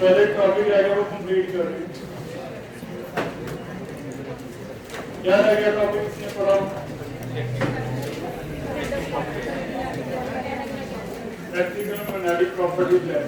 पहले टॉपिक आएगा वो कंप्लीट कर रहे हैं। क्या रह गया टॉपिक इसने पढ़ा? प्रैक्टिकल मैग्नेटिक प्रॉपर्टीज है।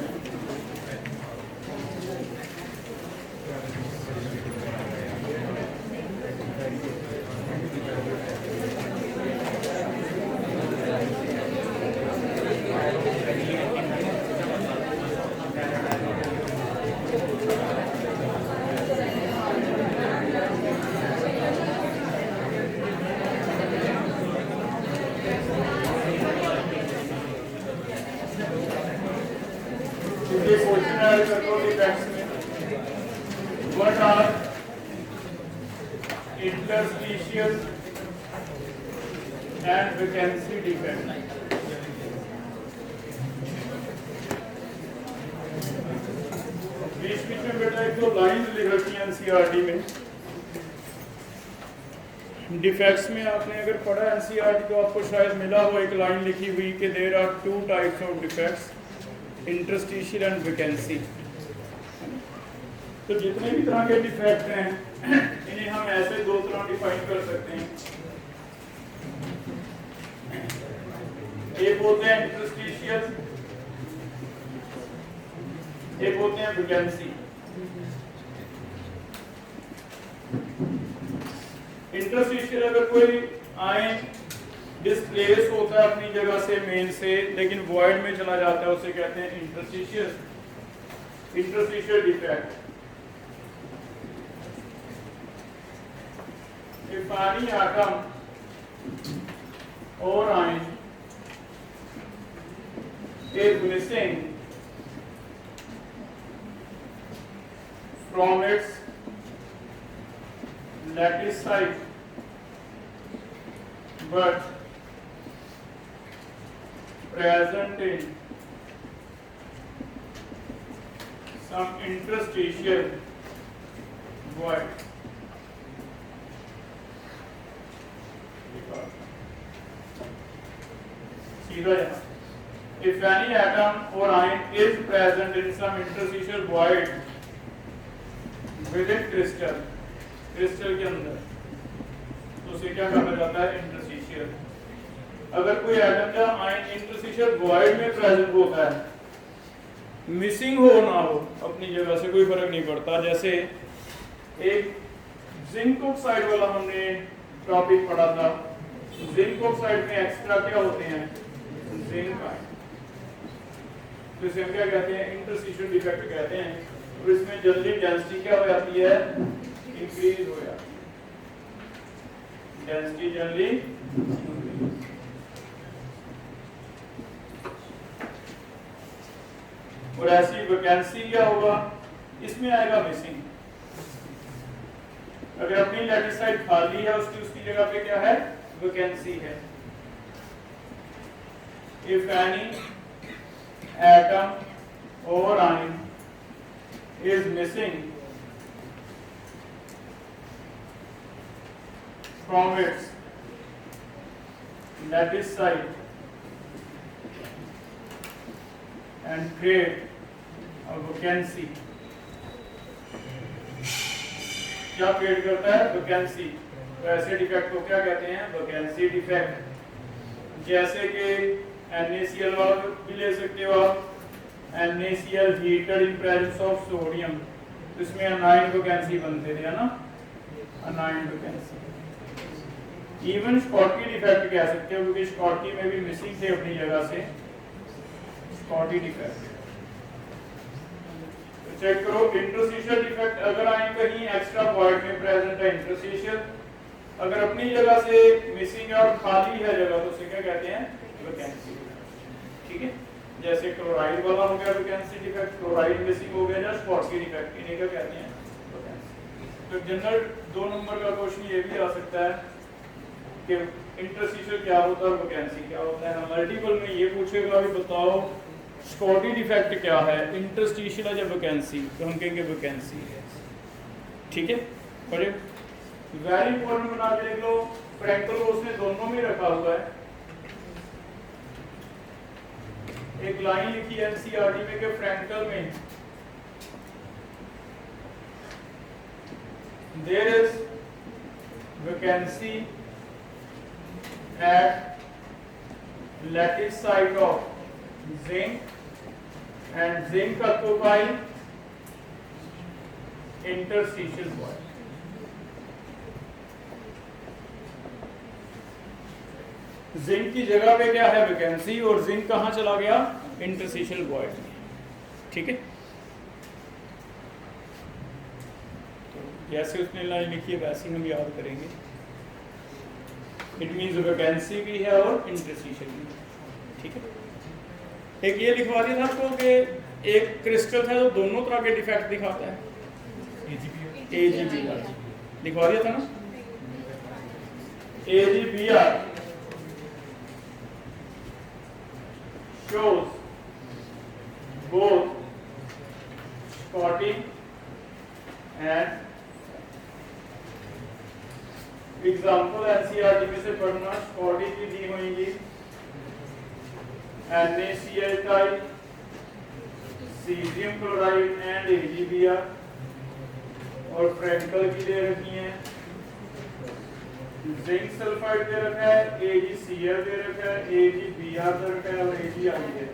What are interstitial and vacancy defects? बीच में बेटा एक दो लाइन लिख रखी है एनसीईआरटी में। डिफेक्ट्स में आपने अगर पढ़ा एनसीईआरटी तो आपको शायद मिला हो एक लाइन लिखी हुई कि there are two types of defects, interstitial and vacancy. तो जितने भी तरह के डिफेक्ट हैं इन्हें हम ऐसे दो तरह डिफाइन कर सकते हैं। एक होते हैं इंटरस्टिशियल, एक होते हैं वैकेंसी। इंटरस्टिशियल अगर कोई आए डिस्प्लेस होता है अपनी जगह से मेन से लेकिन वॉइड में चला जाता है उसे कहते हैं interstitial defect. If any atom or ion is missing from its lattice site but present in some interstitial void, if any atom or ion is present in some interstitial void within crystal के अंदर तो उसे क्या कहा जाता है? Interstitial. अगर कोई एटम या आयन इंटरस्टिशियल वॉइड में प्रेजेंट होता है, मिसिंग हो ना हो अपनी जगह से कोई फर्क नहीं पड़ता। जैसे एक जिंक ऑक्साइड वाला हमने टॉपिक पढ़ा था, जिंक ऑक्साइड में एक्स्ट्रा क्या होते हैं? Zinc ion. तो इसे हम क्या कहते हैं? इंटरस्टिशियल डिफेक्ट कहते हैं। और इसमें जल्दी डेंसिटी क्या हो जाती है? इंक्रीज हो जाती है, डेंसिटी जल्दी। और ऐसी वैकेंसी क्या होगा? इसमें आएगा मिसिंग। अगर अपनी लैटिस साइड खाली है उसकी जगह पे क्या है? वैकेंसी है। If any atom or ion is missing from its lattice site and create a vacancy, क्या क्रिएट करता है? वैकेंसी। तो ऐसे डिफेक्ट को क्या कहते हैं? Vacancy defect. जैसे कि NaCl वाला भी ले सकते हो आप, NaCl heated in presence of sodium, तो इसमें अनाइन वैकेंसी बनते थे, है ना? Anion vacancy. Even Schottky defect कह सकते हो क्योंकि स्कॉटकी में भी मिसिंग थे अपनी जगह से, स्कॉटकी डिफेक्ट। तो चेक करो इंटरस्टिशियल डिफेक्ट अगर आए कहीं एक्स्ट्रा वॉइड में प्रेजेंट है इंटरस्टिशियल, अगर अपनी जगह से मिसिंग है और खाली है जगह तो उसे क्या कहते हैं? वैकेंसी। ठीक है, जैसे क्लोराइड वाला हो गया वैकेंसी डिफेक्ट, क्लोराइड मिसिंग हो गया, या स्कॉटकी डिफेक्ट, इन्हें क्या कहते हैं? वैकेंसी। तो जनरल 2 नंबर का क्वेश्चन ये भी आ सकता है कि इंटरस्टिशियल क्या होता है और वैकेंसी क्या होता है। मल्टीपल में ये पूछेगा कि बताओ स्कॉटकी डिफेक्ट क्या है, इंटरस्टिशियल या वैकेंसी, तो हम कहेंगे वैकेंसी है। ठीक है, बड़े वेरी इंपॉर्टेंट बना के देख लो। फ्रैंकल को उसने दोनों में रखा हुआ है। एक लाइन लिखी है एनसीईआरटी में कि फ्रैंकल में there is vacancy at lattice site of zinc and zinc occupy interstitial void. Zinc की जगह पे क्या है वैकेंसी और जिंक कहां चला गया इंटरस्टिशियल वॉइड में, ठीक है। तो जैसे उसने लाइन लिखी है वैसे हम याद करेंगे। इट मींस वैकेंसी भी है और इंटरस्टिशियल भी, ठीक है। एक ये लिखवा दिया था आपको कि एक क्रिस्टल है तो दोनों तरह के डिफेक्ट दिखाता है, AgBr लिखवा दिया था ना। AgBr shows both spotting and example NCERT में से पढ़ना। स्पॉटिंग की दी होंगी NaCl type, caesium chloride and AgBr, और फ्रैंकल की दे रखी है, जिंक सल्फाइड दे रखा है, AgCl दे रखा है, AgBr दे रखा है और Agi दे रखा है।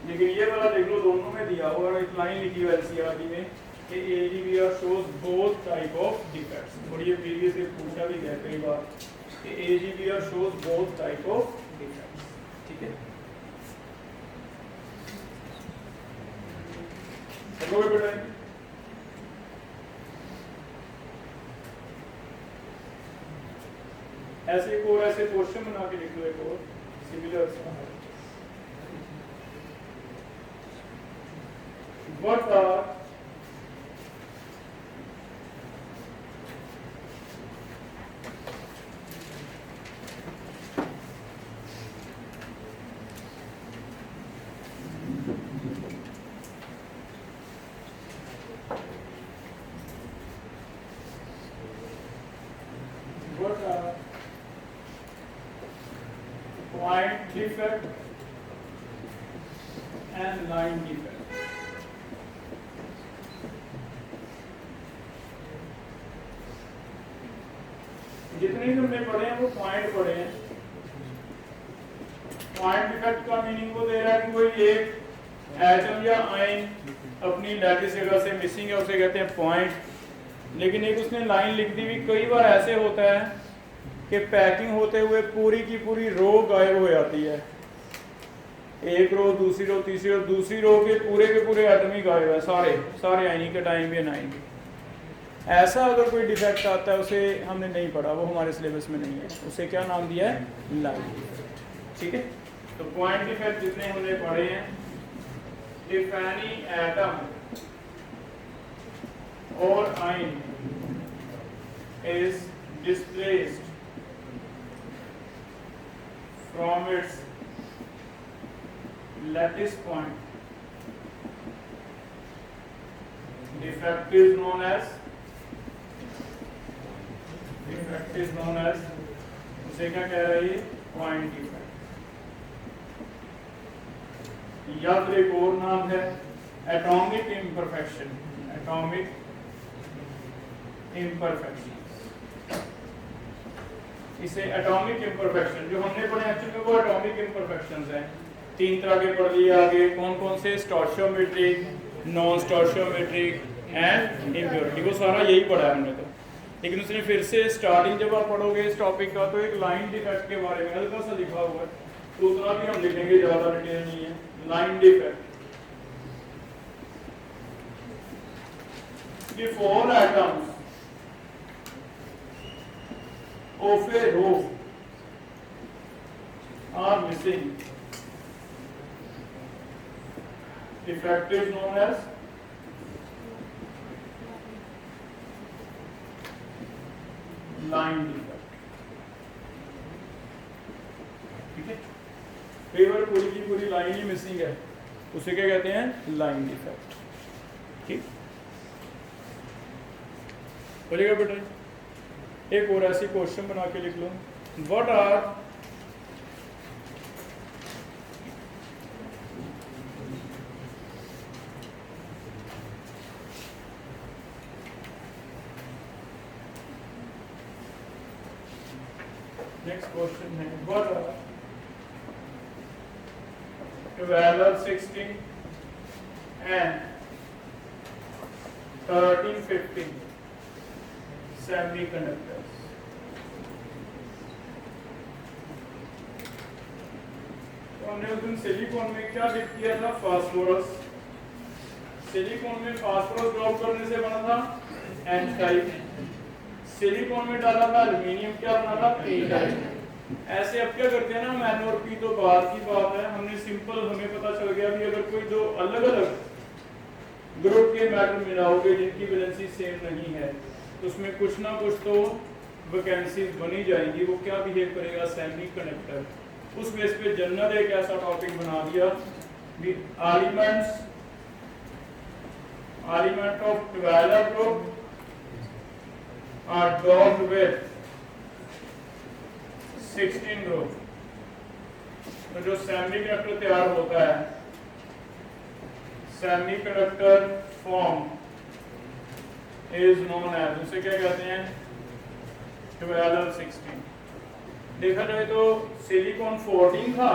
लेकिन ये वाला देख लो दोनों में दिया हुआ है, एक लाइन लिखी है NCERT में कि AgBr shows both type of defects, और ये प्रीवियस से पूछा भी गया कई बार कि AgBr shows both type of defects, ठीक है। समझोगे बेटा? ऐसे को ऐसे क्वेश्चन बना के लिख लो एक और सिमिलर सा। What are point defect and line defect? जितने भी हमने पढ़े हैं वो पॉइंट पढ़े हैं। पॉइंट डिफेक्ट का मीनिंग वो दे रहा है कि कोई एक एटम या आयन अपनी लैटिस जगह से मिसिंग है, उसे कहते हैं पॉइंट। लेकिन एक उसने लाइन लिख दी हुई, कई बार ऐसे होता है कि पैकिंग होते हुए पूरी की पूरी रो गायब हो जाती है, एक रो दूसरी रो तीसरी रो, दूसरी रो के पूरे एटम ही गायब है, सारे आयनिक एटॉम भी अनायनिक। ऐसा अगर कोई डिफेक्ट आता है उसे हमने नहीं पढ़ा, वो हमारे सिलेबस में नहीं है, उसे क्या नाम दिया है? लाइन डिफेक्ट, ठीक है। तो पॉइंट डिफेक्ट जितने हमने पढ़े हैं, इफ एनी एटम और ion is displaced from its lattice point, defect is known as उसे क्या कह रही है? Point defect. या फिर एक और नाम है एटॉमिक इम्परफेक्शन, इसे एटॉमिक इम्परफेक्शन जो हमने पढ़े एक्चुअली वो एटॉमिक इम्परफेक्शंस हैं। 3 तरह के पढ़ लिए आगे, कौन कौन से? स्टोइचियोमेट्रिक, नॉन स्टोइचियोमेट्रिक एंड इम्प्योरिटी, वो सारा यही पढ़ा है हमने तो। लेकिन उसने फिर से स्टार्टिंग जब आप पढ़ोगे इस टॉपिक का तो एक लाइन डिफेक्ट के बारे में हल्का सा लिखा हुआ है, तो उतना भी हम लिखेंगे, ज्यादा डिटेल नहीं है। लाइन डिफेक्ट कि 4 atoms of a row are missing, defect is known as line defect, ठीक है। कई बार पूरी की पूरी लाइन ही मिसिंग है, उसे क्या कहते हैं? लाइन डिफेक्ट, ठीक। बोलिएगा बेटा। एक और ऐसी क्वेश्चन बना के लिख लो, व्हाट आर नेक्स्ट क्वेश्चन है व्हाट 12 और 16 and 13, 15 semiconductors. तो हमने उस दिन सिलिकॉन में क्या लिख किया था? फास्फोरस। सिलिकॉन में फास्फोरस ड्रॉप करने से बना था एन टाइप। सिलिकॉन में डाला था एल्युमिनियम, क्या बना था? P type. ऐसे अब क्या करते हैं ना, एन और पी तो बाद की बात है, हमने सिंपल, हमें पता चल गया कि अगर कोई दो अलग अलग ग्रुप के मेटल मिलाओगे जिनकी वैलेंसी सेम नहीं है तो उसमें कुछ ना कुछ तो वैकेंसीज बनी जाएंगी। वो क्या बिहेव करेगा? सेमीकंडक्टर। उस बेस पे जनरल एक ऐसा टॉपिक बना दिया, element of 12 group are docked with 16 group. तो जो सेमीकंडक्टर तैयार होता है, semiconductor form is known as, उसे क्या कहते हैं? 12 और 16। देखा जाए तो सिलिकॉन 14 था,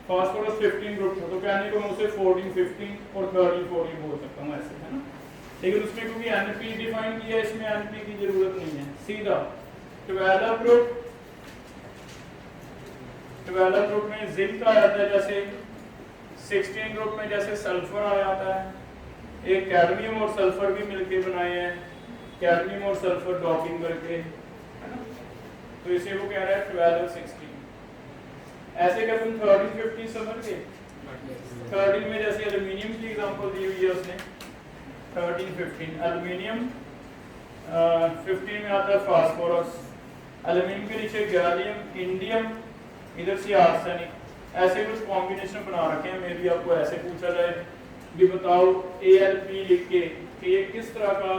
फास्फोरस 15 ग्रुप था, तो कहने को मैं उसे 14, 15 और 13, 14 बोल सकता हूँ, ऐसे है ना। लेकिन उसमें क्योंकि एनपी डिफाइन किया, इसमें एनपी की जरूरत नहीं है, सीधा 12 ग्रुप। 12 ग्रुप में जिंक आ जाता है, जैसे 16 ग्रुप में जैसे सल्फर आ जाता है। एक कैडमियम और सल्फर भी मिलके बनाए हैं, कैडमियम और सल्फर डॉकिंग करके, है ना। तो इसे वो कह रहा है 12 और 16। ऐसे कर तुम 13, 15 समझ गए। 13 में जैसे एल्युमिनियम की एग्जांपल दी हुई है उसने, 13, 15 एल्युमिनियम, 15 में आता है फास्फोरस, एल्युमिनियम के नीचे गैलियम, इंडियम, इधर से आर्सेनिक। ऐसे कुछ कॉम्बिनेशन बना रखे हैं। मे भी आपको ऐसे पूछा जाए भी बताओ AlP लिख के कि ये किस तरह का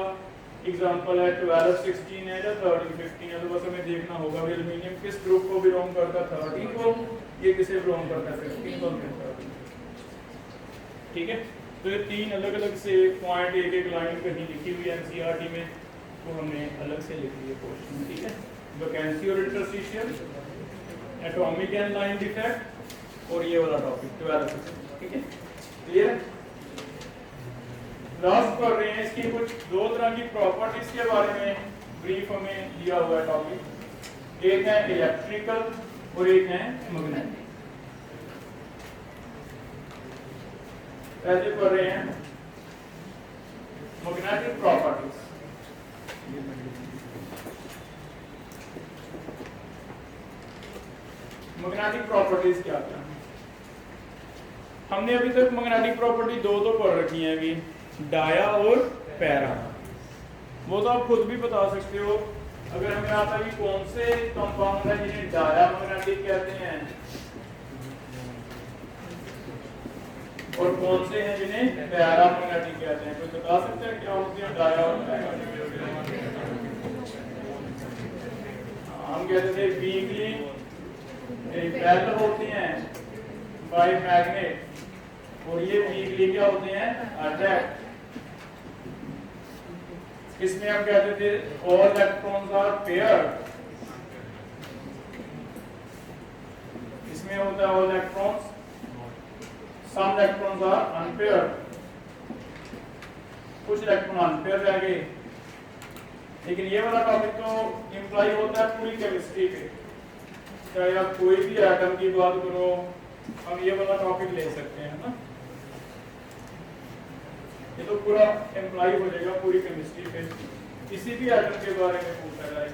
एग्जांपल है, 12, 16 है या 13, 15 है। तो बस हमें देखना होगा भी एल्युमिनियम किस ग्रुप को बिलोंग करता है, 13 को, ये किसे बिलोंग करता है, 15 को। ठीक है, तो ये तीन अलग अलग से पॉइंट, एक एक लाइन कहीं लिखी हुई है NCERT में, तो हमने अलग से लिख लिया क्वेश्चन। ठीक है, वैकेंसी और interstitial, atomic and line defect और ये वाला टॉपिक 12। ठीक है, क्लियर। लास्ट कर रहे हैं, इसकी कुछ दो तरह की प्रॉपर्टीज के बारे में ब्रीफ हमें दिया हुआ है टॉपिक। एक है इलेक्ट्रिकल और एक है मैग्नेटिक। पहले पढ़ रहे हैं मैग्नेटिक प्रॉपर्टीज। मैग्नेटिक प्रॉपर्टीज क्या क्या है? हमने अभी तक मैग्नेटिक प्रॉपर्टी दो तो पढ़ रखी है, अभी डाया और पैरा। वो तो आप खुद भी बता सकते हो। अगर हमें आता है कि कौन से कंपाउंड है जिन्हें डाया मैग्नेटिक कहते हैं और कौन से हैं जिन्हें पैरा मैग्नेटिक कहते हैं, कोई बता सकते हैं क्या होते हैं डाया और पैरा? हम कहते थे वीकली पैरेलल होते हैं बाय मैग्नेट, और ये वीकली क्या होते हैं? अट्रैक्ट। इसमें हम कहते थे ऑल इलेक्ट्रॉन्स आर पेयर्ड, इसमें होता है all electrons, some electrons are unpaired, कुछ इलेक्ट्रॉन अनपेयर रह गए। लेकिन ये वाला टॉपिक तो इंप्लाई होता है पूरी केमिस्ट्री पे, चाहे आप कोई भी एटम की बात करो, हम ये वाला टॉपिक ले सकते हैं ना। ये तो पूरा एम्प्लाई हो जाएगा पूरी केमिस्ट्री पे, किसी भी एटम के बारे में पूछा जाए।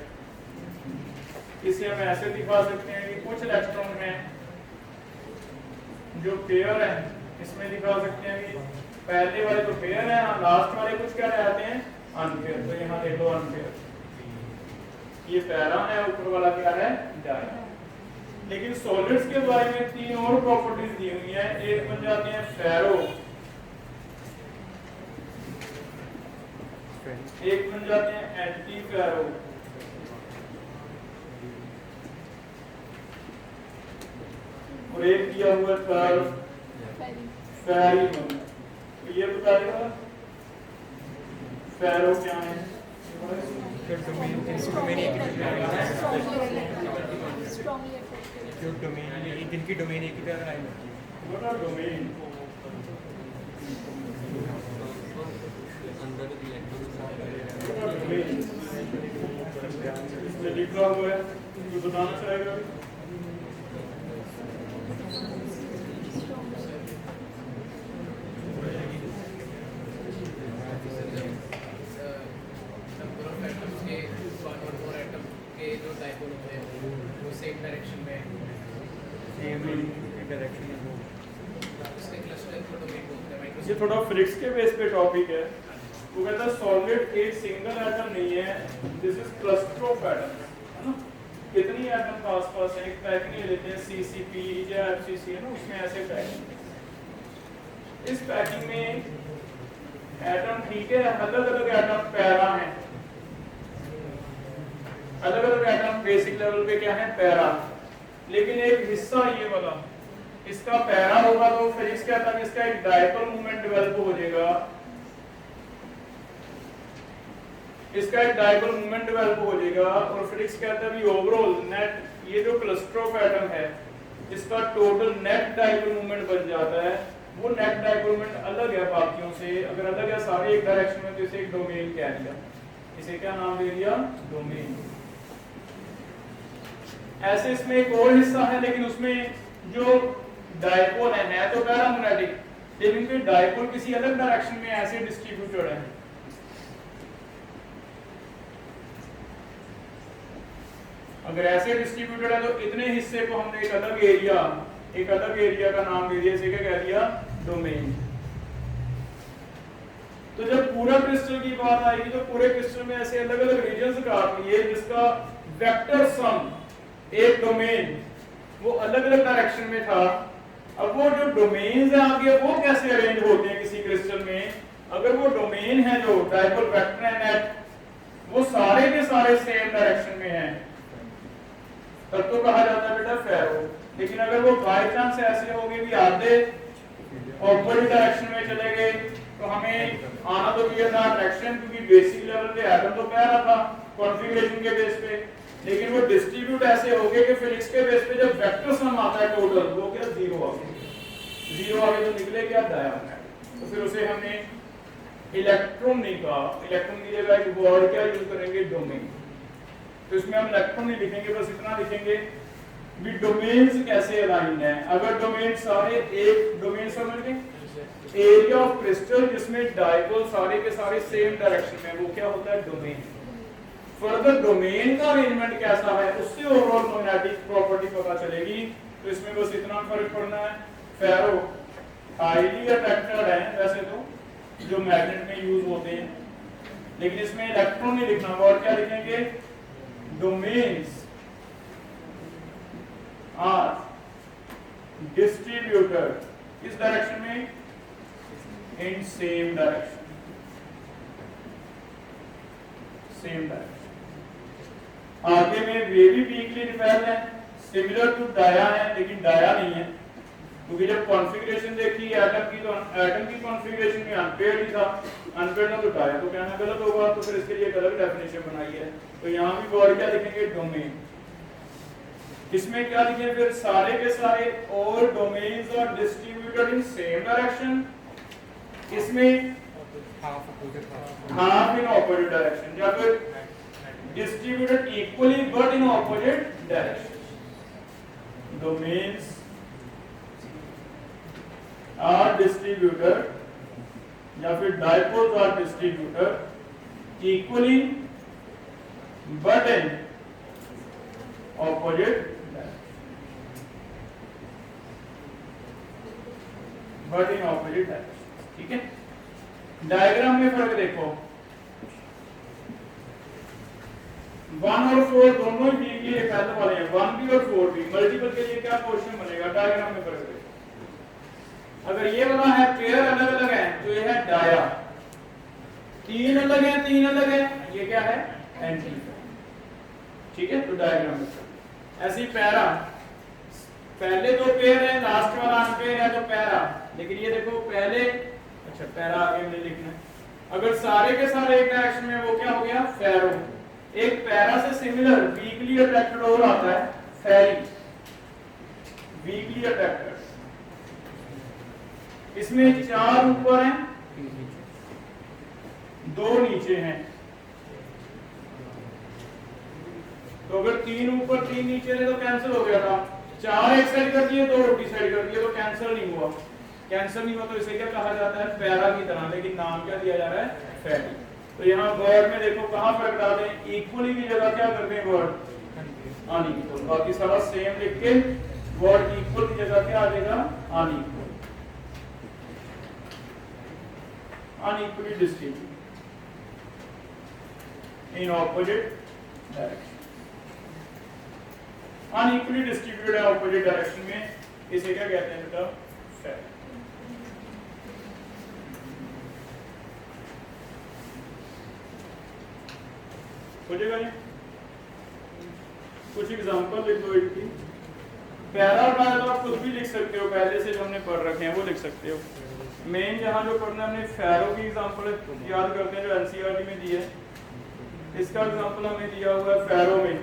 इसे हम ऐसे दिखा सकते हैं कि कुछ इलेक्ट्रॉन में जो पेयर है, इसमें दिखा सकते हैं कि पहले वाले तो पेयर है, लास्ट वाले कुछ क्या रहते हैं? अनपेयर। तो यहाँ देखो अनपेयर, ये पैरा है, ऊपर वाला क्या है? डाया। लेकिन सॉलिड्स के बारे में तीन और प्रॉपर्टीज दी हुई हैं। एक बन जाते हैं फेरो, एक बन जाते हैं एंटी फेरो, और एक किया हुआ फेरियम। तो ये बताएगा फेरो क्या है? स्ट्रांगली अट्रैक्टिव जो डोमेन जिनकी डोमेन एक ही तरह लाइन होती है, व्हाट आर डोमेन? इसमें लिखा हुआ है, तो बताना चाहेगा? जो डायपोल होते हैं वो सेम डायरेक्शन में सेम डायरेक्शन में वो उसके क्लस्टर को डोमेन बोलते हैं। ये थोड़ा फिजिक्स के बेस पे टॉपिक है। वो कहता है सॉलिड एक सिंगल एटम नहीं है, this is cluster of atom, है ना? कितनी एटम का आसपास है, एक पैकिंग ले लेते हैं CCP या FCC, है ना, उसमें ऐसे पैकिंग। इस पैकिंग में एटम ठीक है, अलग अलग एटम पैरा हैं, अलग अलग एटम बेसिक लेवल पे क्या है, पैरा। लेकिन एक हिस्सा ये वाला इसका पैरा होगा तो फिजिक्स कहता है इसका एक डायपोल मोमेंट डेवलप हो जाएगा, इसका एक डायपोल मोमेंट डेवलप हो जाएगा। और फिजिक्स कहता है भी ओवरऑल नेट ये जो क्लस्टर ऑफ एटम है इसका टोटल नेट डायपोल मोमेंट बन जाता है। वो नेट डायपोल मोमेंट अलग है बाकियों से, अगर अलग है सारे एक डायरेक्शन में तो इसे एक डोमेन कह दिया। इसे क्या नाम दे दिया, डोमेन। ऐसे इसमें एक और हिस्सा है लेकिन उसमें जो डायपोल है तो पैरामैग्नेटिक, लेकिन फिर डायपोल किसी अलग डायरेक्शन में ऐसे डिस्ट्रीब्यूटेड है। अगर ऐसे डिस्ट्रीब्यूटेड है तो इतने हिस्से को हमने एक अलग एरिया का नाम दे दिया, इसे क्या कह दिया, डोमेन। तो जब पूरा क्रिस्टल की बात आएगी तो पूरे क्रिस्टल में ऐसे अलग अलग रीजन्स काट लिए जिसका वेक्टर सम एक डोमेन वो अलग अलग डायरेक्शन में था। अब वो जो डोमेन्स है आगे वो कैसे अरेंज होते हैं किसी क्रिस्टल में, अगर वो डोमेन है जो डायपोल वेक्टर है नेट वो सारे के सारे सेम डायरेक्शन में हैं तब तो कहा जाता है बेटा फेरो। लेकिन अगर वो बाय चांस ऐसे हो गए भी आधे ऑपोजिट डायरेक्शन में चले गए तो हमें आना तो चाहिए था अट्रैक्शन, क्योंकि बेसिक लेवल पे एटम तो कह रहा था कॉन्फ़िगरेशन के बेस पे, लेकिन वो डिस्ट्रीब्यूट ऐसे हो गए कि फिजिक्स के बेस पे जब वेक्टर सम आता है टोटल वो क्या जीरो आ गया, जीरो आगे तो निकले क्या डायमंड। तो फिर उसे हमने इलेक्ट्रॉन नहीं कहा, इलेक्ट्रॉन की जगह एक वर्ड क्या यूज करेंगे, डोमेन। तो इसमें हम इलेक्ट्रॉन नहीं लिखेंगे, बस इतना लिखेंगे भी डोमेन्स कैसे अलाइंड हैं। अगर डोमेन सारे एक डोमेन समझ गए, एरिया ऑफ क्रिस्टल जिसमें डायपोल सारे के सारे सेम डायरेक्शन में, वो क्या होता है, डोमेन। फर्दर डोमेन का अरेंजमेंट कैसा है उससे ओवरऑल मैग्नेटिक प्रॉपर्टी पता चलेगी। तो इसमें बस इतना फर्क पड़ना है, फेरो हाईली अट्रैक्टेड है वैसे तो जो मैग्नेट में यूज होते हैं, लेकिन इसमें इलेक्ट्रॉन नहीं लिखना, और क्या लिखेंगे, डोमेन्स आर डिस्ट्रीब्यूटेड किस डायरेक्शन में, इन सेम डायरेक्शन, सेम डायरेक्शन। आगे में वे भी वीकली रिपेल है, सिमिलर टू डाया है लेकिन डाया नहीं है, क्योंकि जब कॉन्फ़िगरेशन देखी एटम की तो एटम की कॉन्फ़िगरेशन में अनपेयर्ड ही था, अनपेयर्ड ना तो डाया तो कहना गलत होगा, तो फिर इसके लिए एक अलग डेफिनेशन बनाई है। तो यहाँ भी और क्या लिखेंगे, डोमेन। इसमें क्या लिखें फिर, सारे के सारे और domains are distributed in same direction. इसमें हाफ इन ऑपोजिट डायरेक्शन, या फिर distributed equally but in opposite directions. Domains are distributed या फिर dipoles are distributed equally but in opposite directions. But in opposite directions. ठीक है, diagram में फर्क देखो, 1 और 4 दोनों ही वीकली रिपेल वाले हैं, 1 भी और 4 भी। मल्टीपल के लिए क्या क्वेश्चन बनेगा, डायग्राम में फर्क देखो। अगर ये वाला है पेयर अलग अलग है तो ये है डाया, 3 अलग है, 3 अलग है, ये क्या है, एंटी। ठीक है, तो डायग्राम में ऐसी पैरा, पहले दो पेयर है, लास्ट वाला अनपेयर है तो पैरा। लेकिन ये देखो पहले, अच्छा पैरा आगे हमने लिखना है, अगर सारे के सारे एक डायरेक्शन में वो क्या हो गया, फेरो। एक पैरा से सिमिलर वीकली अट्रैक्टेड और आता है फेरी, वीकली अट्रैक्टर। इसमें 4 ऊपर हैं, 2 नीचे हैं। तो अगर 3 ऊपर 3 नीचे है तो कैंसिल हो गया था। 4 एक साइड कर दिए, 2 उल्टी साइड कर दिए, तो कैंसिल नहीं हुआ। कैंसिल नहीं हुआ तो इसे क्या कहा जाता है? पैरा की तरह, लेकिन नाम क्या दिया जा रहा है? फेरी। तो यहाँ वर्ड में देखो कहां फर्क डालते हैं? इक्वली की जगह क्या करते हैं? Word unequal. बाकी सारा सेम लिख के वर्ड इक्वल की जगह क्या आ जाएगा? Unequal, unequally distributed in opposite direction. Unequally distributed है ऑपोजिट डायरेक्शन में, इसे क्या कहते हैं बेटा? फेरी। हो जाएगा ये? कुछ एग्जांपल लिख दो इनकी। पैरा और डायल आप खुद भी लिख सकते हो, पहले से जो हमने पढ़ रखे हैं वो लिख सकते हो। मेन जहां जो पढ़ना हमने फेरो की एग्जांपल याद करते हैं जो एनसीईआरटी में दी है। इसका एग्जांपल हमें दिया हुआ है फेरो में।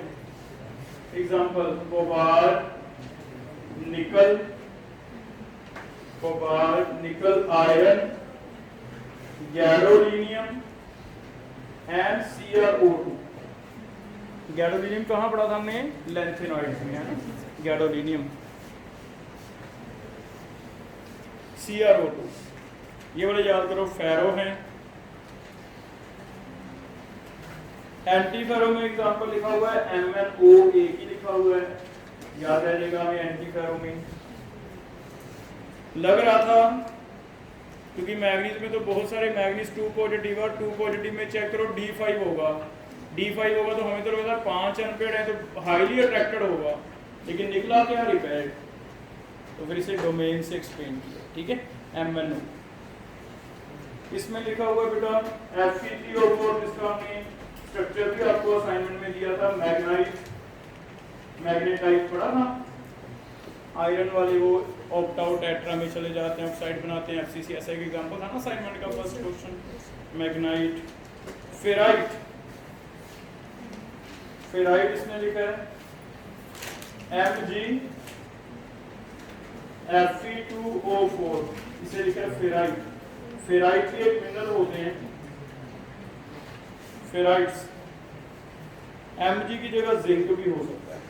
एग्जांपल कोबाल्ट, निकल, कोबाल्ट, निकल, iron, gadolinium and CrO2। Gadolinium कहाँ पढ़ा था हमने? लैंथेनॉइड्स में, है ना? गैडोलीनियम, CrO2, ये वाले याद करो। फेरो है। एंटी फेरो में एग्जांपल लिखा हुआ है MnO, एक ही लिखा हुआ है, याद रह जाएगा हमें। एंटी फेरो में लग रहा था क्योंकि मैग्नीज में तो बहुत सारे मैग्नीज 2 पॉजिटिव और 2 पॉजिटिव में चेक करो D5 होगा। D5 होगा तो हमें तो लगता है 5 अनपेड है तो हाईली अट्रैक्टेड होगा, लेकिन निकला क्या? रिपेयर्ड। तो फिर इसे डोमेन से एक्सप्लेन किया, ठीक है? MnO। इसमें लिखा हुआ बेटा Fe3O4, जिसका हमने स्ट्रक्चर भी आपको असाइनमेंट में दिया था। मैग्नेटाइट पढ़ा था। आयरन वाले वो ऑप्ट आउट टेट्रा में चले जाते हैं, ऑक्साइड बनाते हैं। FCC ऐसा एक एग्जांपल था ना असाइनमेंट का first question. Magnite, ferrite, ferrite इसमें लिखा है MgFe2O4, इसे लिखा है फेराइट। फेराइट के एक मिनरल होते हैं फेराइट्स। Mg की जगह जिंक भी हो सकता है।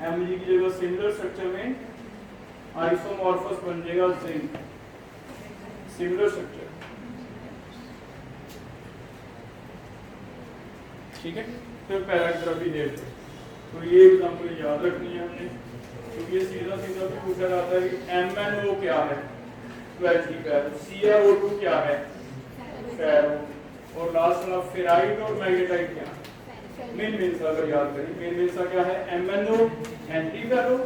Mg की जगह सिमिलर स्ट्रक्चर में आइसोमॉर्फस बन जाएगा जिंक, सिमिलर स्ट्रक्चर, ठीक है? फिर पैराग्राफ भी देख। तो ये एग्जांपल याद रखनी है हमने, क्योंकि ये सीधा सीधा भी पूछा जाता है कि MnO क्या है? 12 की पैरो। CrO2 क्या है? फेरो। और लास्ट वाला फेराइट और मैग्नेटाइट क्या है? मेन मेंसा अगर याद करें, मेन मेंसा क्या है? MnO anti ferro,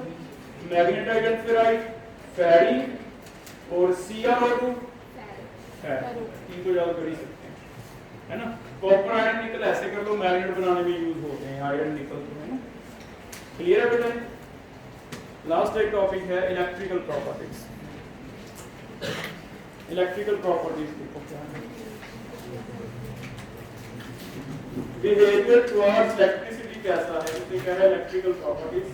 magnetite and ferrite, ferri और CrO2 फेरो। तीन तो याद कर ही सकते हैं, है ना? कॉपर आयरन निकल ऐसे कर लो, मैग्नेट बनाने में यूज होते हैं आयरन निकल, तो है ना? क्लियर है बेटा? लास्ट एक टॉपिक है इलेक्ट्रिकल प्रॉपर्टीज। इलेक्ट्रिकल प्रॉपर्टीज देखो क्या है। बिहेवियर टुवर्ड्स इलेक्ट्रिसिटी कैसा है, इसे कह रहा है electrical properties.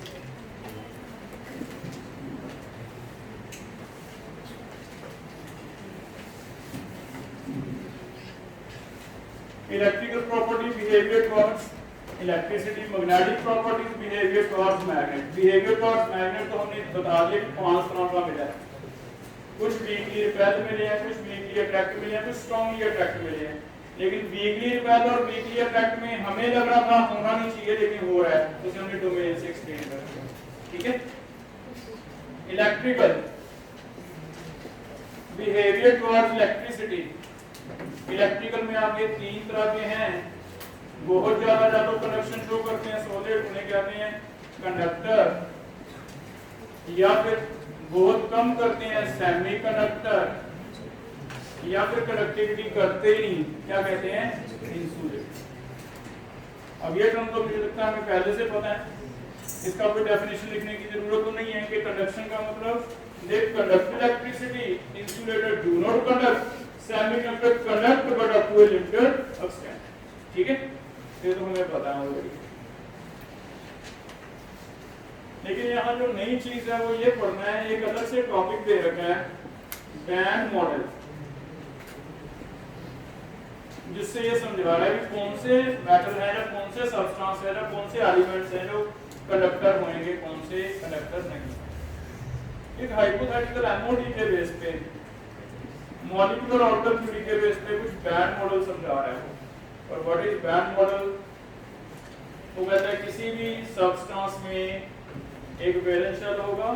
Electrical property behaviour towards electricity, magnetic properties behaviour towards magnet. Behaviour towards magnet तो हमने बता दिया कि 5 तरह का मिला है। कुछ वीकली रिपेल मिले हैं, कुछ वीकली अट्रैक्ट मिले हैं, कुछ स्ट्रांगली अट्रैक्ट मिले हैं। लेकिन वीकली रिपेल और वीकली अट्रैक्ट में हमें लग रहा था होना नहीं चाहिए, लेकिन हो रहा है, तो हमने डोमेन से एक्सप्लेन कर दिया, ठीक है? Electrical behaviour towards electricity. Electrical में आपके 3 तरह के हैं। बहुत ज्यादा तो कंडक्शन शो करते हैं सॉलिड, उन्हें कहते हैं कंडक्टर, या फिर बहुत कम करते हैं सेमीकंडक्टर, या फिर कंडक्टिविटी करते ही नहीं, क्या कहते हैं? इंसुलेटर। अब ये टर्म तो मुझे लगता है हमें पहले से पता है, इसका कोई डेफिनेशन लिखने की जरूरत तो नहीं है कि कंडक्शन का मतलब they conduct electricity, insulator do not conduct, semiconductor conduct but up to a limited extent, ठीक है? ये तो हमें पता है ऑलरेडी। लेकिन यहाँ जो नई चीज है वो ये पढ़ना है, एक अलग से टॉपिक दे रखा है बैंड मॉडल, जिससे ये समझा रहा है कि कौन से मेटल है या कौन से सब्सटेंस है या कौन से एलिमेंट्स हैं जो कंडक्टर होंगे, कौन से कंडक्टर नहीं। एक हाइपोथेटिकल एमओडी के बेस पे, मॉलिक्यूलर ऑर्बिटल थ्योरी के बेस पे कुछ बैंड मॉडल समझा रहा है। और व्हाट इज बैंड मॉडल? वो कहता है किसी भी सब्सटेंस में एक वैलेंस शेल होगा,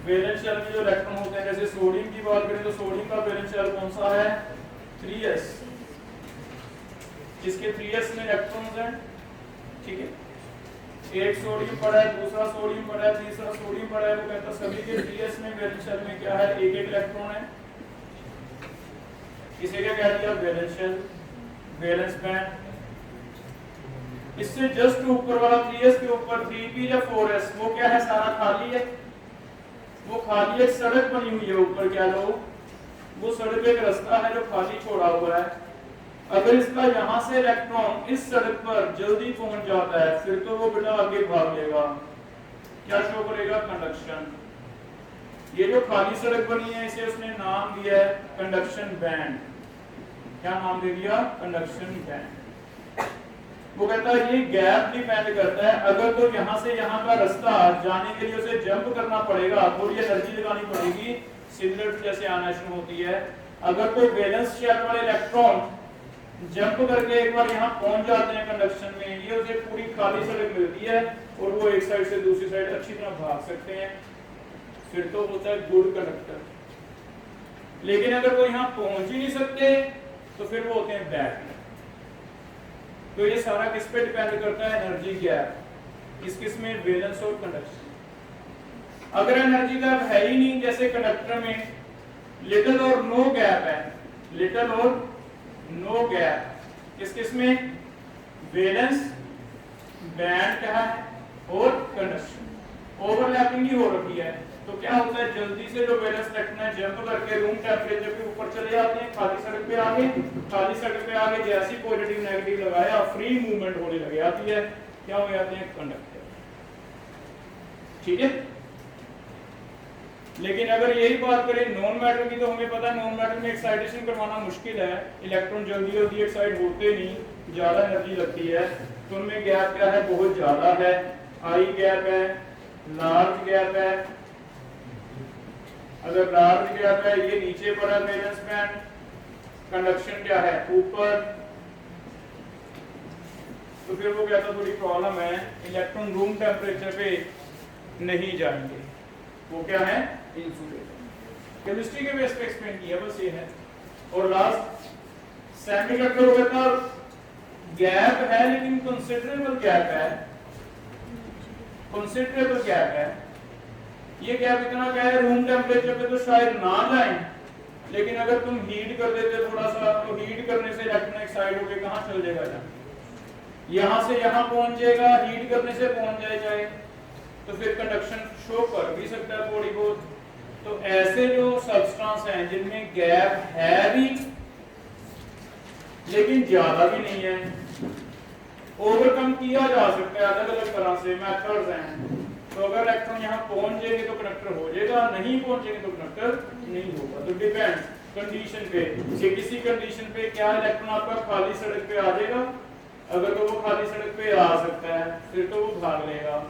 वैलेंस शेल में जो इलेक्ट्रॉन होते हैं, जैसे सोडियम की बात करें तो सोडियम का वैलेंस शेल कौन सा है? 3s, जिसके 3s में इलेक्ट्रॉन्स हैं, ठीक है। एक सोडियम पड़ा है, दूसरा सोडियम पड़ा है, तीसरा सोडियम पड़ा है, वो कहता है सभी के 3s में वैलेंस शेल में क्या है? एक एक इलेक्ट्रॉन है। इसे क्या कह दिया? Valence shell, valence band. इससे जस्ट ऊपर वाला 3s के ऊपर 3p या 4s, वो क्या है? सारा खाली है, वो खाली एक सड़क बनी हुई है ऊपर, क्या लो, वो सड़क एक रास्ता है जो खाली छोड़ा हुआ है। अगर इसका यहाँ से इलेक्ट्रॉन इस सड़क पर जल्दी पहुंच जाता है, फिर तो वो बेटा आगे भाग लेगा, क्या शो करेगा? कंडक्शन। ये जो खाली सड़क बनी है इसे उसने नाम दिया है कंडक्शन बैंड। क्या नाम दे दिया? Conduction band. वो कहता है ये गैप डिपेंड करता है, अगर तो यहाँ से यहाँ का रास्ता जाने के लिए उसे जंप करना पड़ेगा, थोड़ी एनर्जी लगानी पड़ेगी, सिमिलर जैसे आना शुरू होती है। अगर कोई वैलेंस शेल वाले इलेक्ट्रॉन जंप करके एक बार यहाँ पहुंच जाते हैं कंडक्शन में, ये उसे पूरी खाली सड़क मिलती है और वो एक साइड से दूसरी साइड अच्छी तरह भाग सकते हैं, फिर तो होता है गुड कंडक्टर। लेकिन अगर वो यहाँ पहुंच ही नहीं सकते तो फिर वो होते हैं बैड। तो ये सारा किस पे डिपेंड करता है? एनर्जी गैप, किस में? वैलेंस और कंडक्शन। अगर एनर्जी गैप है ही नहीं, जैसे कंडक्टर में लिटिल और नो गैप है, लिटिल और नो गैप, किस में? वैलेंस बैंड क्या है और कंडक्शन, ओवरलैपिंग ही हो रखी है, तो क्या होता है? जल्दी से जो वैलेंस इलेक्ट्रॉन है जंप करके रूम टेंपरेचर के ऊपर चले जाते हैं, खाली सड़क पे आगे, खाली सड़क पे आगे जैसी पॉजिटिव नेगेटिव लगाया फ्री मूवमेंट होने लग जाती है, क्या हो जाते हैं? कंडक्टर, ठीक है। लेकिन अगर यही बात करें नॉन मैटर की, तो हमें पता है नॉन मैटर में एक्साइटेशन करवाना मुश्किल है, इलेक्ट्रॉन जल्दी जल्दी एक्साइट होते नहीं, ज्यादा एनर्जी लगती है, तो उनमें गैप क्या है? बहुत ज्यादा है, हाई गैप है, लार्ज गैप है। अगर लार्ज गैप है, ये नीचे पर है वैलेंस बैंड, कंडक्शन क्या है? ऊपर, तो फिर वो कहता थोड़ी प्रॉब्लम है, इलेक्ट्रॉन रूम टेम्परेचर पे नहीं जाएंगे, वो क्या है? इंसुलेटर। केमिस्ट्री के बेस पे एक्सप्लेन किया, बस ये है। और लास्ट सेमीकंडक्टर कहता गैप है, लेकिन कंसिडरेबल गैप है, कंसिडरेबल गैप है। ये गैप इतना क्या है? रूम टेम्परेचर पे तो शायद ना जाए, लेकिन अगर तुम हीट कर देते थोड़ा सा, तो हीट करने से इलेक्ट्रॉन एक्साइट होके कहां चल जाएगा? यहां से यहां पहुंचेगा, हीट करने से पहुंच जाए, तो फिर कंडक्शन शो कर भी सकता है थोड़ी बहुत। तो ऐसे जो सब्सटेंस हैं जिनमें गैप है भी लेकिन ज्यादा भी नहीं है, ओवरकम किया जा सकता है अलग अलग तरह से, मेथड्स हैं। तो अगर इलेक्ट्रॉन यहाँ पहुंचेंगे तो कंडक्टर हो जाएगा, नहीं पहुंचेंगे तो कंडक्टर नहीं होगा। तो डिपेंड कंडीशन पे, किसी कंडीशन पे क्या इलेक्ट्रॉन आपका खाली सड़क पे आ जाएगा, अगर तो वो खाली सड़क पे आ सकता है फिर तो वो भाग लेगा,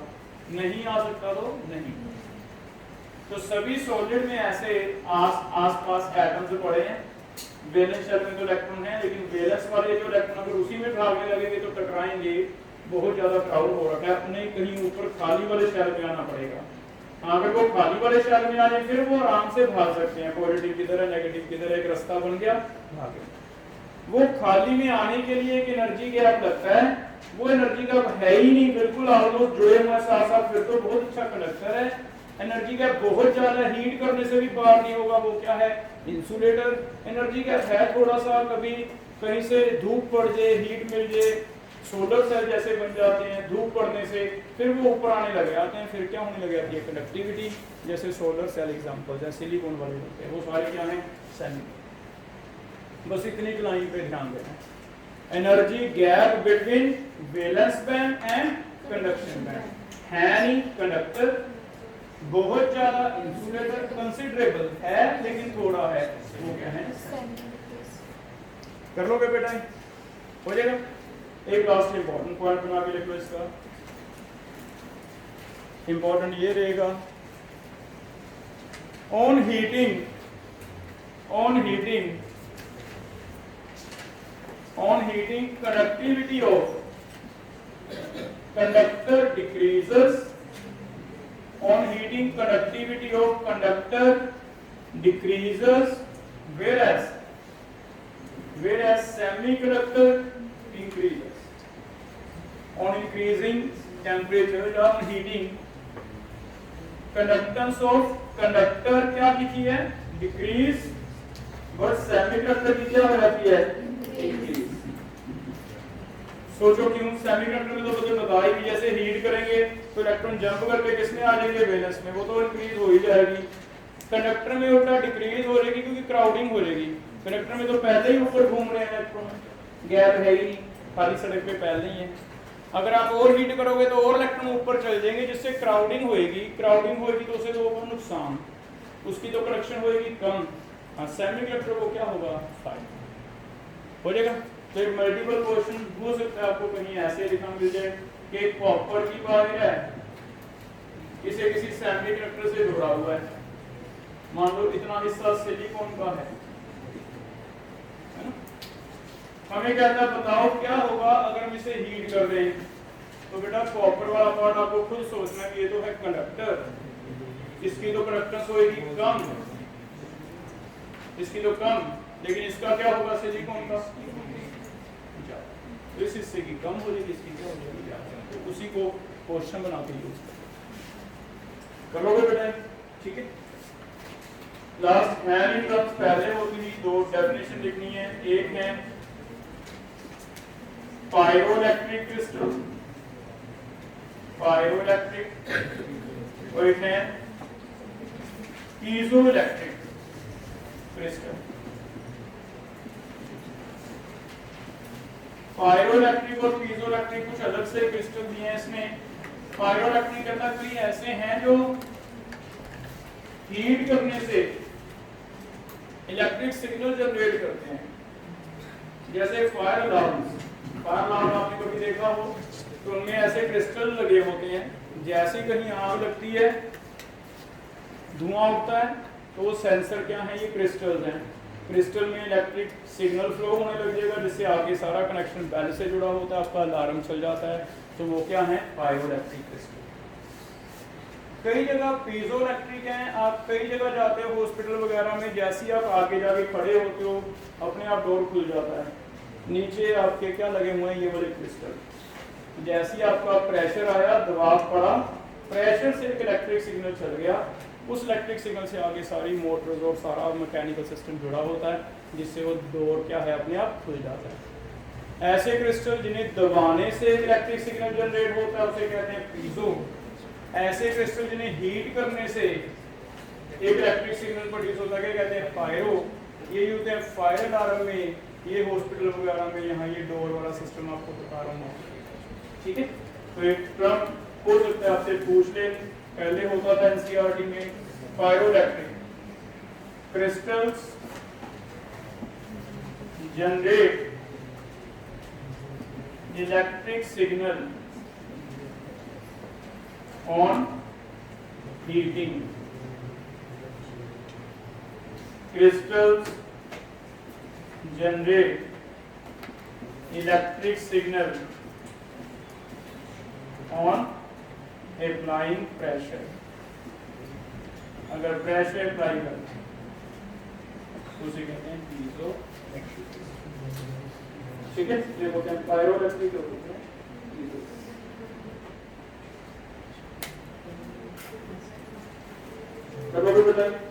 नहीं आ सकता तो नहीं। तो सभी सॉलिड में ऐसे आस-पास एटम्स पड़े हैं, वैलेंस शेल में तो इलेक्ट्रॉन है, लेकिन वैलेंस वाले जो इलेक्ट्रॉन अगर उसी में भागने लगेंगे तो टकराएंगे, बहुत ज्यादा क्राउड हो रखा है, अपने कहीं ऊपर खाली वाले शेल पे आना पड़ेगा। अगर वो खाली वाले शेल में आ जाए फिर वो आराम से भाग सकते हैं, पॉजिटिव की तरह नेगेटिव की तरह, एक रास्ता बन गया, भागे। वो खाली में आने के लिए एक एनर्जी गैप लगता है, वो एनर्जी गैप है ही नहीं, बिल्कुल ऑलमोस्ट जुड़े हुए साथ साथ, फिर तो बहुत अच्छा कंडक्टर है। एनर्जी गैप बहुत ज्यादा, हीट करने से भी पार नहीं होगा, वो क्या है? इंसुलेटर। एनर्जी गैप है थोड़ा सा, कभी कहीं से धूप पड़ जाए, हीट मिल जाए, सोलर सेल जैसे बन जाते हैं धूप पड़ने से, फिर वो ऊपर आने लग जाते हैं, फिर क्या होने लग जाती है? कंडक्टिविटी। जैसे सोलर सेल एग्जांपल, जैसे सिलिकॉन वाले होते हैं, वो सारे क्या हैं? सेमी। बस इतनी लाइन पे ध्यान देना। Energy gap between valence band and conduction band. है नहीं कंडक्टर, बहुत ज्यादा इंसुलेटर कंसिडरेबल है लेकिन थोड़ा है, वो क्या है? कर लोगे बेटा? हो जाएगा। एक लास्ट इंपॉर्टेंट पॉइंट बना के लिख लो इसका, इंपॉर्टेंट ये रहेगा, on heating conductivity of conductor decreases. On heating, conductivity of conductor decreases, whereas semiconductor increases. On increasing temperature or on heating, conductance of conductor क्या की है? Decrease, but semiconductor की क्या हो जाती है? Increase. सोचो क्यों? सेमीकंडक्टर में तो मुझे बताया कि जैसे हीट करेंगे तो इलेक्ट्रॉन जंप करके किसमें आ जाएंगे? वैलेंस में, वो तो इंक्रीज हो ही जाएगी। कंडक्टर में उल्टा डिक्रीज हो जाएगी क्योंकि क्राउडिंग हो जाएगी। कंडक्टर में तो पहले ही ऊपर घूम रहे हैं इलेक्ट्रॉन, गैप है ही नहीं, खाली सड़क पे पहले ही है। अगर आप और हीट करोगे तो और इलेक्ट्रॉन ऊपर चल जाएंगे, जिससे क्राउडिंग होगी तो उसे तो होगा नुकसान, उसकी तो कनेक्शन होगी कम। हाँ, सेमीकंडक्टर को क्या होगा? फायदा हो जाएगा। तो एक मल्टीपल क्वेश्चन हो सकता है आपको कहीं ऐसे लिखा मिल जाए कि कॉपर की वायर है, इसे किसी सेमीकंडक्टर से जुड़ा हुआ है, मान लो इतना हिस्सा सिलिकॉन का है ना? हमें कहता है बताओ क्या होगा अगर हम इसे हीट कर दें। तो बेटा कॉपर वाला पार्ट आपको खुद सोचना है कि ये तो है कंडक्टर, इसकी तो कंडक्टेंस होगी कम, इसकी तो कम, लेकिन इसका क्या होगा? सिलिकॉन का तो इस हिस्से की कम हो जाएगी, इसकी क्या हो जाएगी? तो उसी को क्वेश्चन बना के यूज करोगे बेटा, ठीक है। लास्ट हैंड टर्म्स पहले होती थी, दो डेफिनेशन लिखनी है, एक है पायरोइलेक्ट्रिक क्रिस्टल, पायरोइलेक्ट्रिक, और एक है पीजोइलेक्ट्रिक क्रिस्टल। पायरोइलेक्ट्रिक और पीजोइलेक्ट्रिक कुछ अलग से क्रिस्टल दिए हैं इसमें। पायरोइलेक्ट्रिक कहता है ऐसे हैं जो हीट करने से इलेक्ट्रिक सिग्नल जनरेट करते हैं, जैसे फायर अलार्म आपने कभी देखा हो तो उनमें ऐसे क्रिस्टल लगे होते हैं, जैसे कहीं आग लगती है धुआं उठता है तो वो सेंसर क्या है? ये क्रिस्टल्स हैं। क्रिस्टल में इलेक्ट्रिक सिग्नल फ्लो होने लग जाएगा, जिससे आगे सारा कनेक्शन पहले से जुड़ा होता है, आपका अलार्म चल जाता है, तो वो क्या है? Pyroelectric crystal. कई जगह पीजोइलेक्ट्रिक हैं, आप कई जगह जाते हो हॉस्पिटल वगैरह में, जैसे ही आप आगे जाके खड़े होते हो अपने आप डोर खुल जाता है, नीचे आपके क्या लगे हुए हैं? ये वाले क्रिस्टल। जैसे ही आपका प्रेशर आया, दबाव पड़ा, प्रेशर से एक इलेक्ट्रिक सिग्नल चल गया, उस इलेक्ट्रिक सिग्नल से आगे सारी मोटर्स और सारा मैकेनिकल सिस्टम जुड़ा होता है, जिससे वो डोर क्या है? अपने आप खुल जाता है। ऐसे क्रिस्टल जिन्हें दबाने से इलेक्ट्रिक सिग्नल जनरेट होता है उसे कहते हैं पीजो। ऐसे क्रिस्टल जिन्हें हीट करने से एक इलेक्ट्रिक सिग्नल प्रोड्यूस होता है कहते हैं पायरो। ये होते हैं फायर अलार्म में, ये हॉस्पिटल वगैरह में, यहाँ ये डोर वाला सिस्टम आपको बता रहा हूँ, ठीक है। तो एक टर्म हो सकता है आपसे पूछ ले, पहले होता था एनसीईआरटी में, pyroelectric crystals generate electric signal on heating. Crystals generate electric signal on applying pressure। अगर प्रेशर अप्लाई करते हैं तो उसे कहते हैं पीजो, ठीक है। ये होते हैं पायरोइलेक्ट्रिक होते हैं पीजो। कब बताइए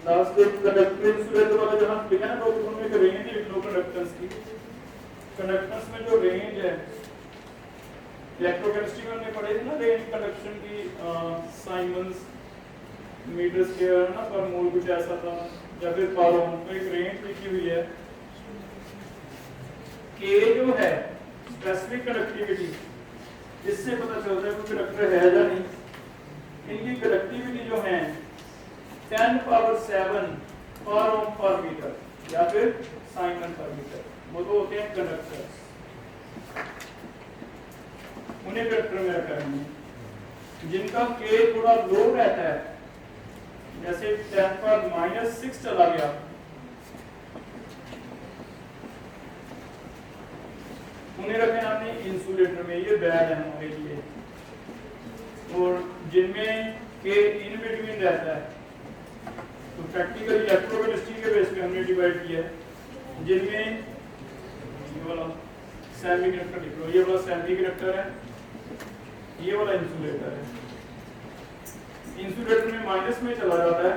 लास्ट एक कंडक्टेंस रेट वाला जहां लिखा है ना, तो उसमें एक रेंज लिख लो कंडक्टेंस की। कंडक्टेंस में जो रेंज है, इलेक्ट्रोकेमिस्ट्री में हमने पढ़े थे ना रेंज कंडक्शन की, साइमंस मीटर स्क्वायर ना पर मोल कुछ ऐसा था, या फिर पारोन, तो एक रेंज लिखी हुई है। के जो है स्पेसिफिक कंडक्टिविटी, इससे पता चलता है कोई कंडक्टर है या नहीं। इनकी कंडक्टिविटी जो है 10 पावर 7 पारोम पर मीटर या फिर साइमन पर मीटर, वो तो होते हैं कंडक्टर्स, उन्हें कंडक्टर में रखा है। जिनका K थोड़ा लो रहता है, जैसे 10 पर -6 चला गया, उन्हें रखे हमने इंसुलेटर में, ये बैड है हमारे लिए। और जिनमें K इन बिटवीन रहता है, तो प्रैक्टिकली इलेक्ट्रोकेमिस्ट्री के बेस पे हमने डिवाइड किया है। जिनमें ये वाला सेमी कंडक्टर लिख लो, ये वाला सेमी कंडक्टर है, ये वाला इंसुलेटर है। इंसुलेटर में माइनस में चला जाता है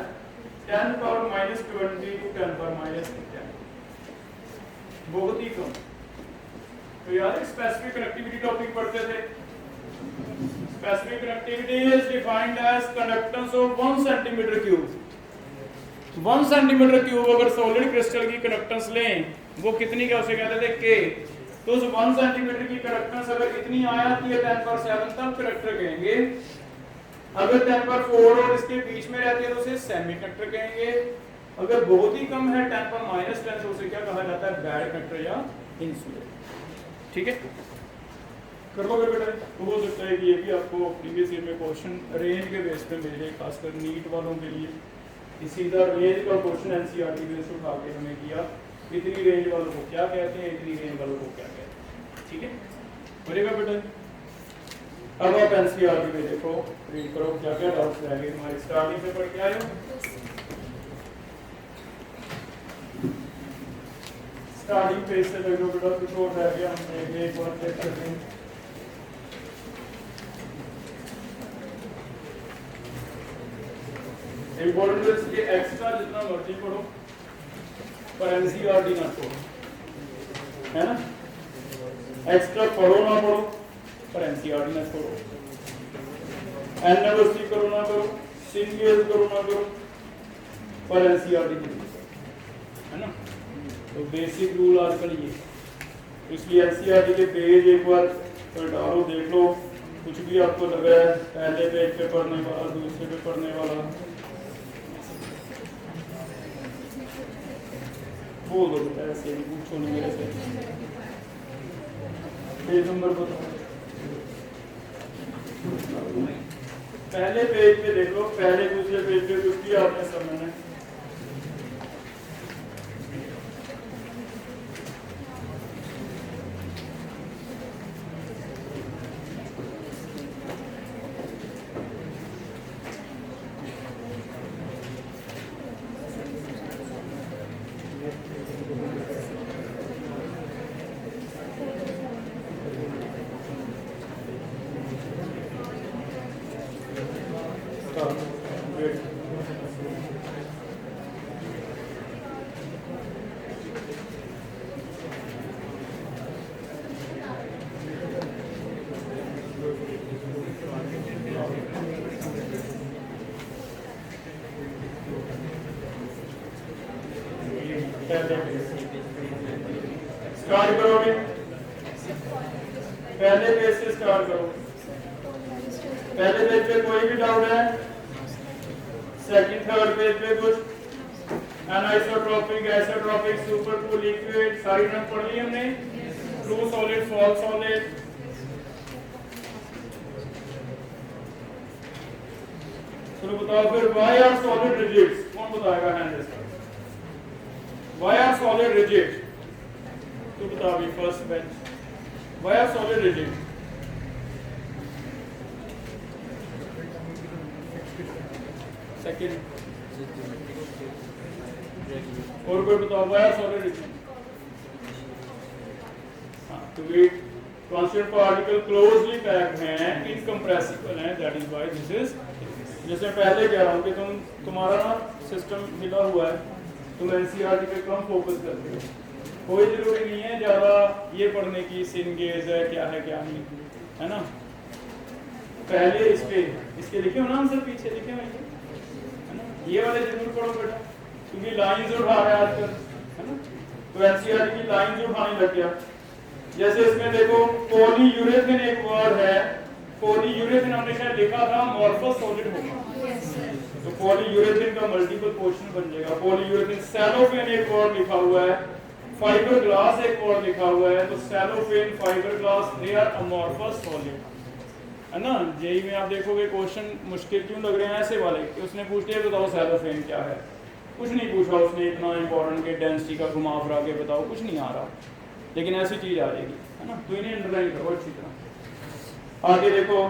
10 पावर -20 टू 10 पावर -10, बहुत ही कम। तो यार एक स्पेसिफिक कनेक्टिविटी टॉपिक पढ़ते थे। Specific connectivity is defined as conductance of 1 centimetre cube. 1 centimetre cube अगर सॉलिड क्रिस्टल की कंडक्टेंस लें, वो कितनी क्या उसे कहते थे K। तो उस 1 सेंटीमीटर की कंडक्टेंस अगर इतनी आ जाती है 10 पर 7 तब कंडक्टर कहेंगे। अगर 10 पर 4 और इसके बीच में रहती है तो उसे सेमी कंडक्टर कहेंगे। अगर बहुत ही कम है 10 पर -10 तो उसे क्या कहा जाता है, बैड कंडक्टर या इंसुलेटर। ठीक है, कर लो बेटा। तो हो सकता है कि ये भी आपको प्रीवियस ईयर में क्वेश्चन रेंज के बेस पे मिल जाए, खासकर नीट वालों के लिए। सीधा रेंज का क्वेश्चन एनसीईआरटी बेस उठा के हमें किया, इतनी रेंज वालों को क्या कहते हैं, इतनी रेंज वालों को क्या कहते हैं। ठीक है, बोलेगा बेटा। अब आप एनसीईआरटी में देखो, रीड करो क्या क्या डाउट्स रह गए हमारे स्टार्टिंग से पढ़ के आए हो। स्टार्टिंग पेज से देखो बेटा, कुछ और रह गया, हम एक बार चेक करते हैं। इम्पोर्टेंट है इसलिए एक्स्ट्रा जितना मर्जी पढ़ो, पर एनसीईआरटी ना पढ़ो, है ना। एक्स्ट्रा पढ़ो ना पढ़ो, पर एनसीईआरटी ना पढ़ो। एनएमएसटी करो ना करो, सिंगेज करो ना करो, पर एनसीईआरटी नहीं, है ना। तो बेसिक रूल आजकल ये, इसलिए एनसीईआरटी के पेज एक बार डालो, देख लो, कुछ भी आपको लगा है पहले पेज पे पढ़ने वाला, दूसरे पे पढ़ने वाला, बोल दो बेटा, ऐसे ही पूछो नहीं मेरे से। पेज नंबर बताओ, पहले पेज पे देख लो, पहले दूसरे पेज पे कुछ भी आपने समझना है। स्टार्ट करोगे, पहले पेज से स्टार्ट करो। पहले पेज पे कोई भी डाउट है? सेकंड थर्ड पेज पे कुछ एनाइसोट्रोपिक, आइसोट्रोपिक, सुपरकूल, लिक्विड, सारी टर्म पढ़ ली हमने। True solid, false solid. चलो बताओ फिर, व्हाई आर सॉलिड रिजिड्स? कौन बताएगा हैंड रेज कर? Why are solid rigid? तो बता भी first bench, why are solid rigid? Second, और कोई बताओ व्हाई आर सॉलिड रिजिड? हां, तो वे कांस्टेंट पार्टिकल क्लोजली पैक्ड हैं, इनकंप्रेसिबल हैं, that is why this is. जैसे पहले कह रहा हूं कि तुम्हारा ना सिस्टम मिला हुआ है, तुम एनसीईआरटी पे कम फोकस करते हो। कोई जरूरी नहीं है ज्यादा ये पढ़ने की, सिंगेज है क्या है क्या नहीं, है ना। पहले इसके लिखे हो ना आंसर, पीछे लिखे हुए है ना, ये वाले जरूर पढ़ो बेटा, क्योंकि लाइंस उठा रहा है आजकल, है ना। तो एनसीईआरटी की लाइंस उठाने लग गया, जैसे इसमें देखो पॉलीयूरेथेन एक वर्ड है, पॉलीयूरेथेन हमने शायद लिखा था अमोर्फस सॉलिड होगा, तो पॉलीयूरेथेन का मल्टीपल पोर्शन बन जाएगा। पॉलीयूरेथेन, सेलोफेन एक वर्ड लिखा हुआ है, फाइबर ग्लास एक वर्ड लिखा हुआ है, तो cellophane, fibre glass, they are amorphous solid, है ना। जेई में आप देखोगे क्वेश्चन मुश्किल क्यों लग रहे हैं ऐसे वाले कि उसने पूछ लिया बताओ सेलोफेन क्या है, कुछ नहीं पूछा उसने इतना इंपॉर्टेंट के डेंसिटी का घुमा फिरा के बताओ, कुछ नहीं आ रहा, लेकिन ऐसी चीज आ जाएगी, है ना। तो इन्हें अंडरलाइन करो अच्छी तरह। आगे देखो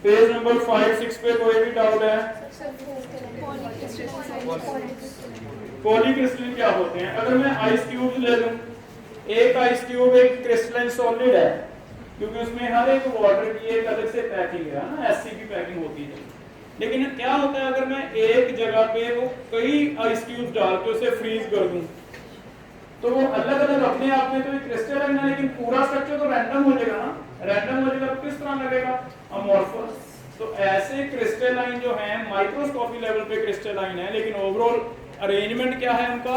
पेज नंबर 5-6 पे कोई भी डाउट है? पॉलीक्रिस्टलाइन क्या होते हैं? अगर मैं आइस क्यूब ले लूं, एक आइस क्यूब एक क्रिस्टलाइन सॉलिड है, क्योंकि उसमें हर एक वाटर की एक अलग से पैकिंग है ना, एससीपी पैकिंग होती है। लेकिन क्या होता है अगर मैं एक जगह पे वो कई आइस क्यूब डाल के उसे फ्रीज कर दूं, तो वो अलग अलग अपने आप में तो एक क्रिस्टलाइन है, लेकिन पूरा स्ट्रक्चर तो रैंडम हो जाएगा ना, रैंडम हो जाएगा तो किस तरह लगेगा? अमोर्फस। तो ऐसे क्रिस्टलाइन जो है माइक्रोस्कोपी लेवल पे क्रिस्टलाइन है, लेकिन ओवरऑल अरेंजमेंट क्या है उनका?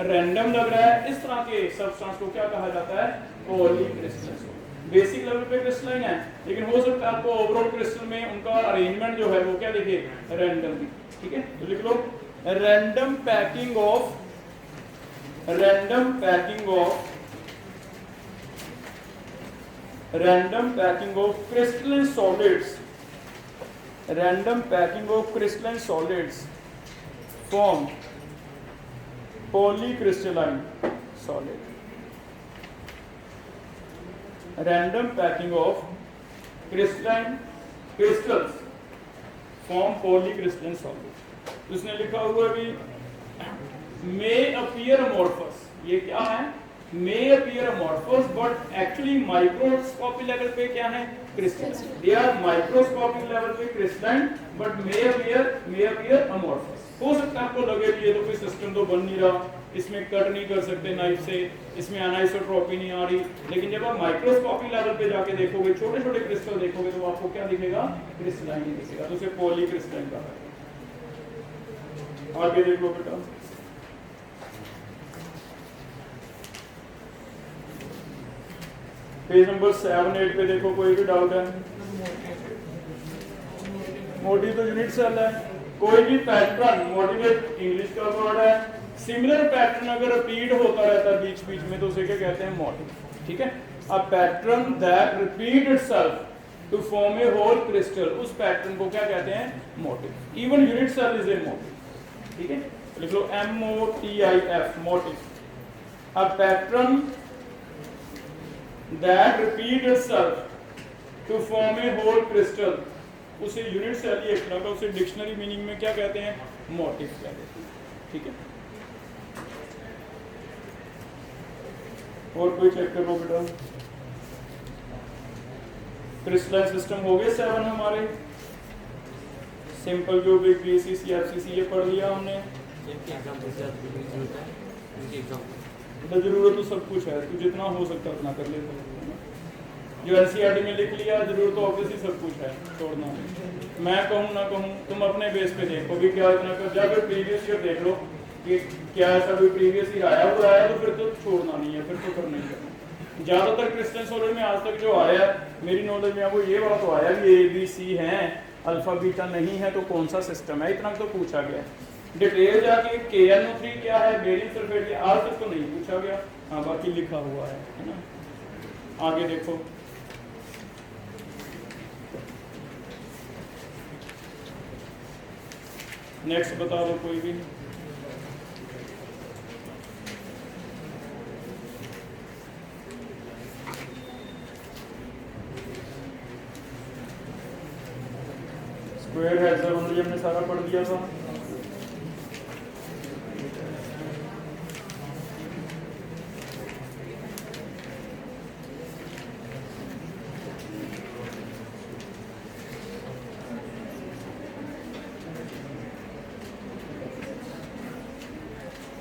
रैंडम लग रहा है। इस तरह के सब्सटेंस को क्या कहा जाता है? पॉलीक्रिस्टलाइन। बेसिक लेवल पे क्रिस्टलाइन है, लेकिन हो सकता है आपको ओवरऑल क्रिस्टल में उनका अरेंजमेंट जो है वो क्या दिखे? रैंडम। ठीक है, तो लिख लो random packing of crystalline solids form polycrystalline solid. Random packing of crystals form polycrystalline solid. उसने लिखा हुआ भी may appear amorphous, ये क्या है? may appear amorphous but actually microscopic level पे क्या है? crystalline. they are microscopic level पे crystalline but may appear amorphous. हो सकता है आपको लगे कि ये तो कोई सिस्टम तो बन नहीं रहा, इसमें कट नहीं कर सकते नाइफ से, इसमें अनाइसोट्रॉपी नहीं आ रही, लेकिन जब आप माइक्रोस्कोपिक लेवल पे जाके देखोगे, छोटे छोटे क्रिस्टल देखोगे, तो आपको क्या दिखेगा? क्रिस्टलाइन ही दिखेगा, तो उसे पॉलीक्रिस्टलाइन कहा है। आगे देखो बेटा, पेज नंबर 7-8 पे देखो, कोई भी डाउट है? मोटिव तो यूनिट सेल है। कोई भी पैटर्न, मोटिवेट इंग्लिश का वर्ड है, सिमिलर पैटर्न अगर रिपीट होता रहता है बीच बीच में तो उसे क्या कहते हैं? मोटिव। ठीक है, a pattern that repeat itself to form a whole crystal, उस पैटर्न को क्या कहते हैं? Motif. Even unit cell is a motif. ठीक है, लिख लो MOTIF, motif. A pattern that repeat itself to form a whole crystal, उसे यूनिट सेल ही एक तरह का, उसे डिक्शनरी मीनिंग में क्या कहते हैं? मोटिव कहते हैं। ठीक है, और कोई चेक करो बेटा। क्रिस्टलाइन सिस्टम हो गए 7 हमारे। सिंपल क्यूबिक, BCC, FCC ये पढ़ लिया हमने। तो जरूरत तो सब कुछ है, तो जितना हो सकता है उतना कर लेते हैं। जो NCERT में लिख लिया, जरूरत तो ऑब्वियसली सब कुछ है, छोड़ना नहीं। मैं कहूँ ना कहूँ, तुम अपने बेस पे देखो भी क्या इतना कर, या फिर प्रीवियस ईयर देख लो कि क्या ऐसा कोई प्रीवियस ईयर आया हुआ है, तो फिर तो छोड़ना नहीं है, फिर तो करना ही करना। ज्यादातर क्रिस्टलाइन सॉलिड में आज तक जो आया मेरी नॉलेज में, वो ये वाला तो आया भी ABC है, अल्फा बीटा नहीं है, तो कौन सा सिस्टम है, इतना तो पूछा गया। डिटेल जाके KNO3 क्या है, बेरियम सल्फेट, आज तक तो नहीं पूछा गया। हाँ, बाकी लिखा हुआ है ना। आगे देखो, नेक्स्ट बता दो कोई भी। स्क्वायर हेक्सागोनल हमने सारा पढ़ दिया था।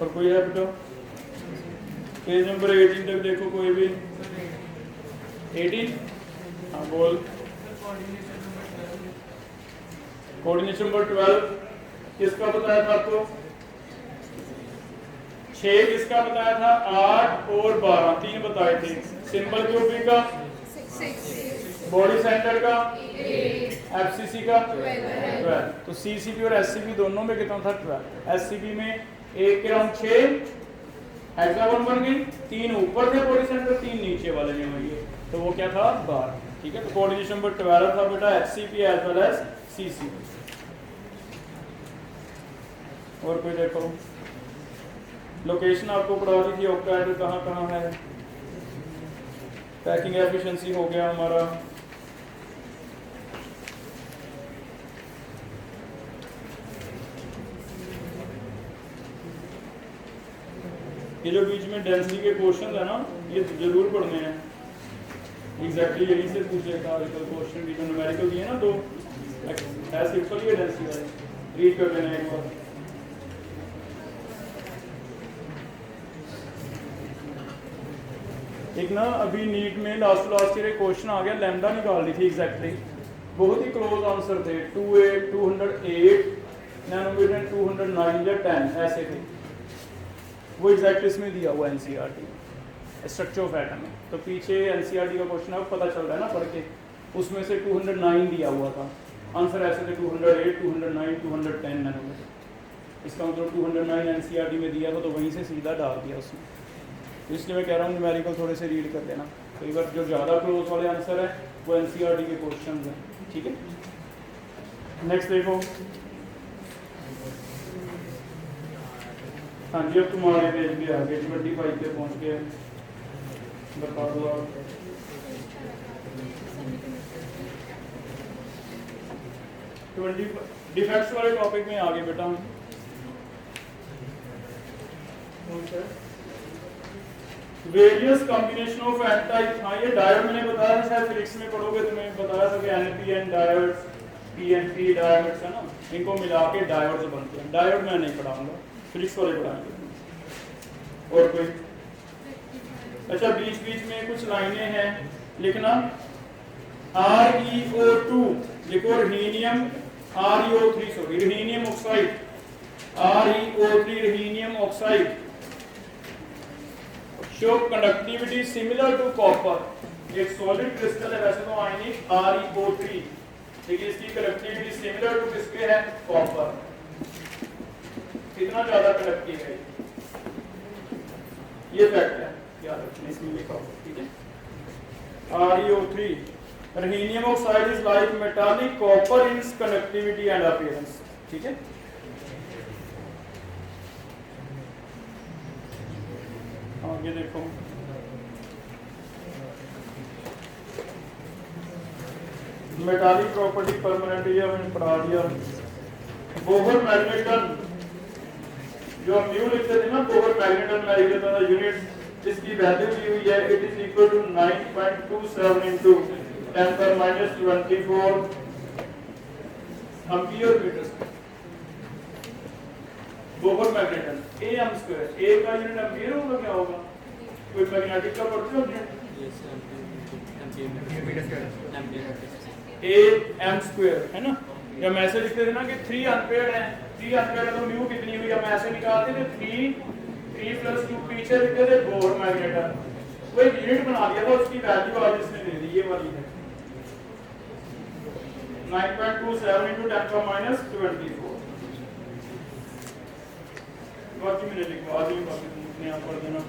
और कोई है बेटा? पेज नंबर 18 तक देखो कोई भी। 18, हाँ बोल। कोऑर्डिनेशन नंबर 12 किसका बताया था आपको? 6 किसका बताया था, 8 और 12 तीन बताए थे। सिंपल क्यूबिक का, बॉडी सेंटर का, एफसीसी का 12। तो सीसीपी और एससीपी दोनों में कितना था 12। एससीपी में 1 के राउंड 6 हेक्सागोन बन गई, 3 ऊपर थे बॉडी सेंटर, 3 नीचे वाले में हुई है, तो वो क्या था 12। ठीक है, तो कोऑर्डिनेशन नंबर 12 था बेटा HCP as well as CCP. और कोई देखो, लोकेशन आपको पढ़ा दी थी ऑक्टाहेड्रल कहाँ कहाँ है। पैकिंग एफिशिएंसी हो गया हमारा। ये जो बीच में डेंसिटी के क्वेश्चन है ना, ये जरूर पढ़ने हैं। एग्जैक्टली यही से पूछेगा क्वेश्चन भी, जो न्यूमेरिकल दिए ना, तो है सिंपल ही डेंसिटी वाले, रीड कर लेना एक बार। एक ना अभी नीट में लास्ट ईयर एक क्वेश्चन आ गया, लैम्डा निकाल ली थी एग्जैक्टली, बहुत ही क्लोज आंसर थे, 208 नैनोमीटर एंड 209 या 10 ऐसे थे। वो एग्जैक्ट इसमें दिया हुआ एनसीईआरटी स्ट्रक्चर ऑफ एटम में। तो पीछे एनसीईआरटी का क्वेश्चन आपको पता चल रहा है ना पढ़ के, उसमें से 209 दिया हुआ था, आंसर ऐसे थे 208, 209, 210 नैनोमीटर। इसका मतलब 209 एनसीईआरटी में दिया था, तो वहीं से सीधा डाल दिया उसमें। तो इसलिए मैं कह रहा हूँ न्यूमेरिकल थोड़े से रीड कर लेना, कई बार जो ज़्यादा क्लोज वाले आंसर है वो एनसीईआरटी के क्वेश्चन हैं। ठीक है, नेक्स्ट देखो। हाँ जी, अब तुम्हारे पेज पे आगे 25 पे पहुँच गए, बता दो आप। डिफेक्ट्स वाले टॉपिक में आगे बेटा हम। Various combination of N type. हाँ, ये डायोड मैंने बताया था, शायद फिजिक्स में पढ़ोगे तो मैं बताया था कि एनपीएन डायोड्स, पीएनपी डायोड्स है ना, इनको मिला के डायोड्स बनते हैं। डायोड मैं नहीं पढ़ाऊंगा, फिजिक्स वाले पढ़ाएंगे। और कोई? अच्छा, बीच बीच में कुछ लाइनें हैं लिखना। ReO2 लिखो, rhenium ReO3 sorry rhenium oxide, ReO3 rhenium oxide show conductivity similar to copper. एक सॉलिड क्रिस्टल है वैसे तो आयनिक ReO3, लेकिन इसकी कंडक्टिविटी सिमिलर टू किसके है, कॉपर। कितना ज्यादा कंडक्टिव है, ये फैक्ट है, याद रखना, इसमें लिखा होगा। ठीक है, ReO3 rhenium oxide is like metallic copper in conductivity and appearance. ठीक है, आगे देखो। मेटालिक प्रॉपर्टी परमानेंट, ये हमने पढ़ा दिया। बोहर मैग्नेटन, जो हम म्यू लिखते थे ना, बोहर मैग्नेटन में लिख देता था यूनिट, इसकी वैल्यू दी हुई है, it is equal to 9.27 into 10⁻24 ampere metre. Bohr magneton AM², A का यूनिट एम्पीयर होगा, क्या होगा? कोई मैग्नेटिक का पढ़ते हो AM² है ना। या हम ऐसे लिखते थे ना कि 3 एम्पीयर है, 3 एम्पीयर है तो म्यू कितनी हुई, हम ऐसे निकालते थे 3 + 2, पीछे लिखते थे बोहर मैग्नेटन। वो एक यूनिट बना दिया था, उसकी वैल्यू आज इसने दे दी, ये वाली है 9.27 into 10⁻24। बाकी मैंने लिखवा दी, बाकी तुम अपने आप पढ़ देना।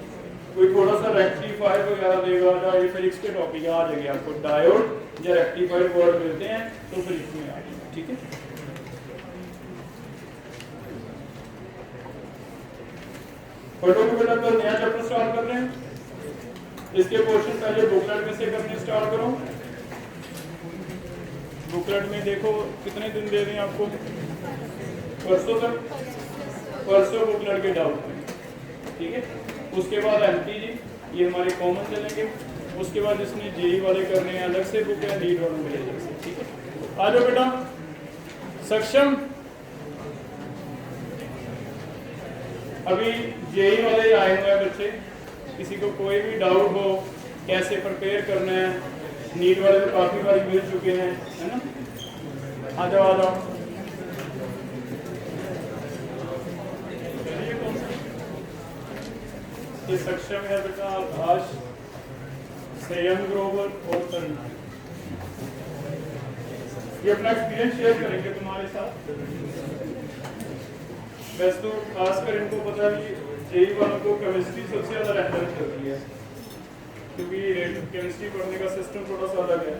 कोई थोड़ा सा रेक्टिफायर वगैरह देगा, या ये फिजिक्स के टॉपिक आ जाएंगे आपको, डायोड या रेक्टिफायर वर्ड मिलते हैं तो फिजिक्स में आ जाएगा। ठीक है, पढ़ो कि बेटा कल नया चैप्टर स्टार्ट कर रहे हैं, इसके क्वेश्चन पहले बुकलेट में से करने स्टार्ट करो। बुकलेट में देखो कितने दिन दे दें आपको, परसों तक, परसों बुकलेट के डाउट में। ठीक है, उसके बाद एमटीजी, ये हमारे कॉमन चलेंगे। उसके बाद इसमें जेई वाले करने हैं अलग से बुक है, नीट वालों के लिए अलग से। ठीक है, आ जाओ बेटा, सक्षम। अभी जेई वाले आए हुए हैं बच्चे, किसी को कोई भी डाउट हो कैसे प्रिपेयर करना है, नीट वाले तो काफी बार मिल चुके हैं, है ना। आ जाओ आ जाओ। इस कक्षा में है बेटा आकाश, संयम ग्रोवर और तरुण। ये अपना एक्सपीरियंस शेयर करेंगे तुम्हारे साथ। वैसे तो खासकर इनको पता है जेई वालों को केमिस्ट्री सबसे ज़्यादा रेफरेंस होती है, क्योंकि केमिस्ट्री पढ़ने का सिस्टम थोड़ा सा अलग है।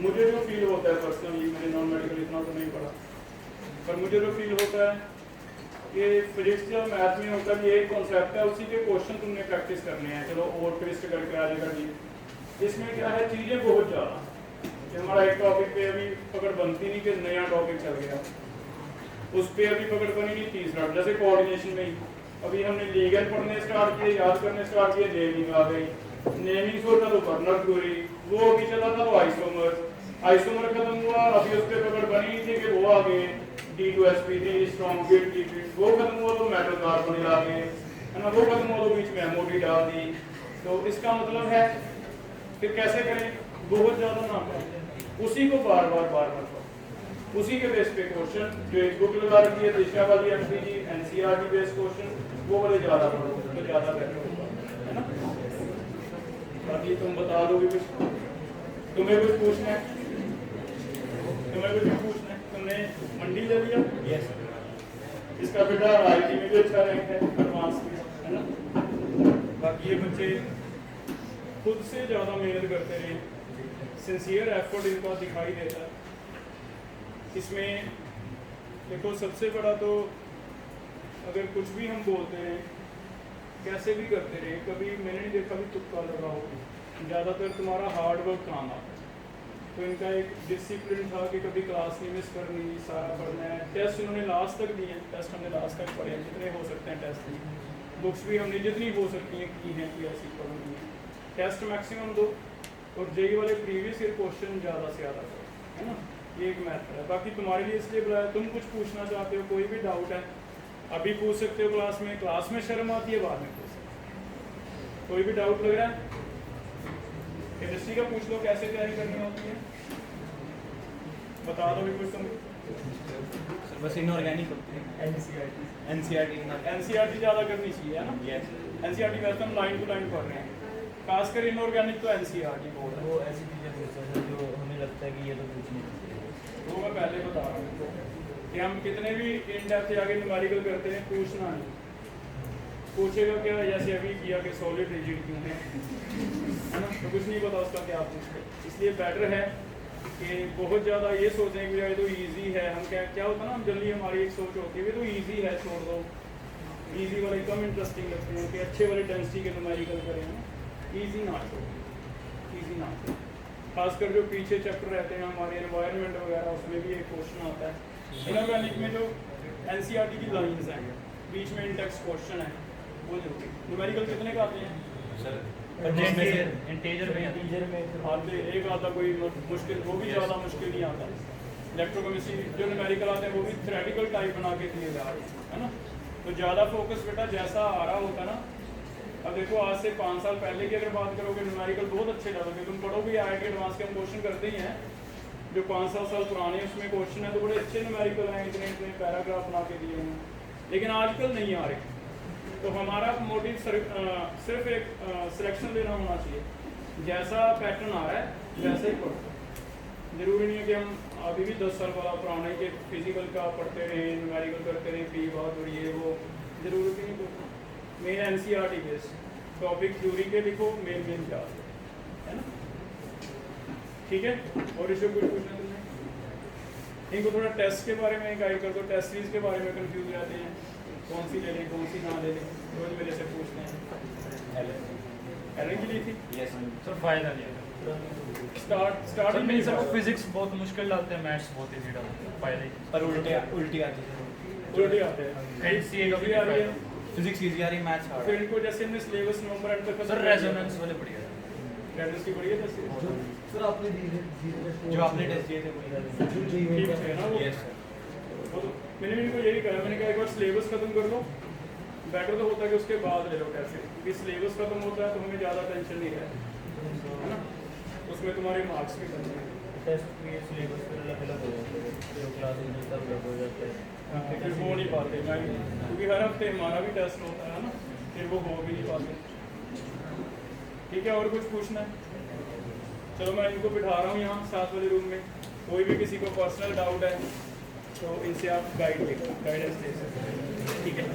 मुझे जो फील होता है पर्सनली, मैंने नॉन मेडिकल इतना तो नहीं पढ़ा, पर मुझे जो फील होता है कि फिजिक्स या मैथ में होता है एक कॉन्सेप्ट है, उसी के क्वेश्चन तुमने प्रैक्टिस करने हैं। चलो और ट्विस्ट करके आ जाएगा जी। इसमें क्या है, चीज़ें बहुत ज़्यादा कि हमारा एक टॉपिक पे अभी पकड़ बनती नहीं कि नया टॉपिक चल गया, उस पर अभी पकड़ बनी नहीं तीसरा। जैसे कोऑर्डिनेशन में ही अभी हमने लीगल पढ़ने स्टार्ट किए, याद करने स्टार्ट किए, नेमिंग आ गई। नेमिंग होता तो बर्नर थ्योरी, वो अभी चला था तो आइसोमर खत्म हुआ, अभी उस पर पकड़ बनी नहीं थी कि वो आ गए D2sp3 स्ट्रॉन्ग गिल्ट, वो खत्म हुआ तो मेटल कार्बोनिल आ गए, है ना, वो खत्म हुआ तो बीच में एमओडी डाल दी। तो इसका मतलब है फिर कैसे करें, बहुत ज़्यादा ना करें, उसी को बार बार करो, उसी के बेस पे क्वेश्चन जो एक बुक लगा रखी है दिशा वाली एमपीजी एनसीईआरटी बेस्ड क्वेश्चन, वो वाले ज़्यादा पढ़ो तो ज़्यादा बेटर होगा, है ना। बाकी तुम बता दोगे कुछ, तुम्हें कुछ पूछना है, तुम्हें कुछ पूछना है, तुमने मंडी ले लिया, यस इसका बेटा आईटी में भी अच्छा रैंक है, एडवांस में, है ना। बाकी ये बच्चे खुद से ज़्यादा मेहनत करते रहे, सिंसियर एफर्ट इनका दिखाई देता है। इसमें देखो सबसे बड़ा तो अगर कुछ भी हम बोलते रहे, कैसे भी करते रहे, कभी मैंने नहीं देखा भी तुक्का लगा हो, ज़्यादातर तुम्हारा हार्ड वर्क काम आता है। तो इनका एक डिसिप्लिन था कि कभी क्लास नहीं मिस करनी, सारा पढ़ना है। टेस्ट इन्होंने लास्ट तक दिए, टेस्ट हमने लास्ट तक पढ़े जितने हो सकते हैं टेस्ट, बुक्स भी हमने जितनी हो सकती हैं की हैं कि ऐसी पढ़नी है। टेस्ट मैक्सिमम दो और जेई वाले प्रीवियस ईयर क्वेश्चन ज़्यादा से ज़्यादा करो, है ना, ये एक मैथड है। बाकी तुम्हारे लिए इसलिए बुलाया, तुम कुछ पूछना चाहते हो, कोई भी डाउट है अभी पूछ सकते हो क्लास में शर्म आती है बाद में पूछ सकते हो। कोई भी डाउट लग रहा है केमिस्ट्री का पूछ लो, कैसे तैयारी करनी होती है बता दो भी कुछ तुम। बस इनऑर्गेनिक होती है, एनसीईआरटी ज़्यादा करनी चाहिए, है ना। यस एनसीईआरटी वैसे हम लाइन टू लाइन पढ़ रहे हैं, खासकर इनऑर्गेनिक तो एनसीईआरटी बोल रहा है। वो ऐसी चीज़ें पूछते हैं जो हमें लगता है कि ये तो पूछनी चाहिए। वो मैं पहले बता रहा हूँ कि हम कितने भी इन डेप्थ आगे न्यूमेरिकल करते हैं, पूछना नहीं, पूछेगा क्या जैसे अभी किया कि सॉलिड रिजिड क्यों है ना, तो कुछ नहीं पता उसका क्या पूछते। इसलिए बेटर है कि बहुत ज़्यादा ये सोचें कि ये तो ईजी है, हम क्या होता है ना, हम जल्दी हमारी एक सोच होती है ये तो ईजी है छोड़ दो, ईजी वाले कम इंटरेस्टिंग लगते हैं कि अच्छे वाले डेंसिटी के न्यूमेरिकल करें ना, ईजी ना छोड़ो, ईजी ना छोड़ो। खासकर जो पीछे चैप्टर रहते हैं हमारे एनवायरनमेंट वगैरह, उसमें भी एक क्वेश्चन आता है। इनऑर्गेनिक में जो एनसीईआरटी की लाइंस हैं, बीच में इंटेक्स्ट क्वेश्चन है, वो जरूरी। न्यूमेरिकल कितने का आते हैं सर? इंटीजर में आते एक आता कोई मुश्किल, वो भी ज़्यादा मुश्किल नहीं आता। इलेक्ट्रोकेमिस्ट्री जो न्यूमेरिकल आते हैं वो भी थ्योरेटिकल टाइप बना के दिए जा रहे हैं, है ना। तो ज़्यादा फोकस बेटा जैसा आ रहा होता ना, अब देखो आज से 5 साल पहले की अगर बात करोगे न्यूमेरिकल बहुत अच्छे डालोगे, तुम पढ़ोगे आईआईटी एडवांस के हम क्वेश्चन करते ही हैं जो 5-7 साल पुराने उसमें क्वेश्चन है, तो बड़े अच्छे न्यूमेरिकल हैं, इतने इतने पैराग्राफ बना के दिए हैं, लेकिन आजकल नहीं आ रहे। तो हमारा मोटिव सिर्फ एक सिलेक्शन लेना होना चाहिए, जैसा पैटर्न आ रहा है वैसे ही पढ़ो। जरूरी नहीं है कि हम अभी भी 10 साल वाला पुराना ही कि फिजिकल का पढ़ते रहे, न्यूमेरिकल करते रहे, पी बहुत और ये वो, जरूरत ही नहीं पड़ता। Main NCERT base topic theory के लिखो, मेन क्या है ना, ठीक है। और इसे कुछ पूछना तुमने, इनको थोड़ा टेस्ट के बारे में गाइड कर दो, टेस्ट सीरीज के बारे में कंफ्यूज रहते हैं, कौन सी ले लें कौन सी ना ले लें, रोज मेरे से पूछते हैं। एलन की ली थी, यस सर फायदा नहीं है। स्टार्टिंग में सर फिजिक्स बहुत मुश्किल डालते हैं, मैथ्स बहुत इजी डालते हैं, फायदा ही। पर उल्टी आती है, उल्टे आते हैं, एनसीए का भी आ रही है, फिजिक्स इजी आ रही है, मैथ्स हार्ड। फिर इनको जैसे हमने सिलेबस नंबर एंड तक सर रेजोनेंस वाले बढ़िया है। रेजोनेंस की बढ़िया था सर आपने जो आपने टेस्ट दिए थे वही। ठीक है ना वो। Yes sir. तो मैंने इनको यही कहा, मैंने कहा एक बार सिलेबस खत्म कर लो, बेटर तो होता है कि उसके बाद ले लो टेस्ट, क्योंकि सिलेबस खत्म होता है तो हमें ज़्यादा टेंशन नहीं रहती, है ना, उसमें तुम्हारे मार्क्स भी बनते हैं। टेस्ट के सिलेबस पर अलग हो जाते हैं, जो क्लास में तब अलग हो जाता है। फिर हो नहीं पाते मैं, क्योंकि हर हफ्ते हमारा भी टेस्ट होता है ना, फिर वो हो भी नहीं पाते। ठीक है, और कुछ पूछना है? चलो मैं इनको बिठा रहा हूँ यहाँ साथ वाले रूम में, कोई भी किसी को पर्सनल डाउट है तो इनसे आप गाइडेंस ले सकते हैं। ठीक है।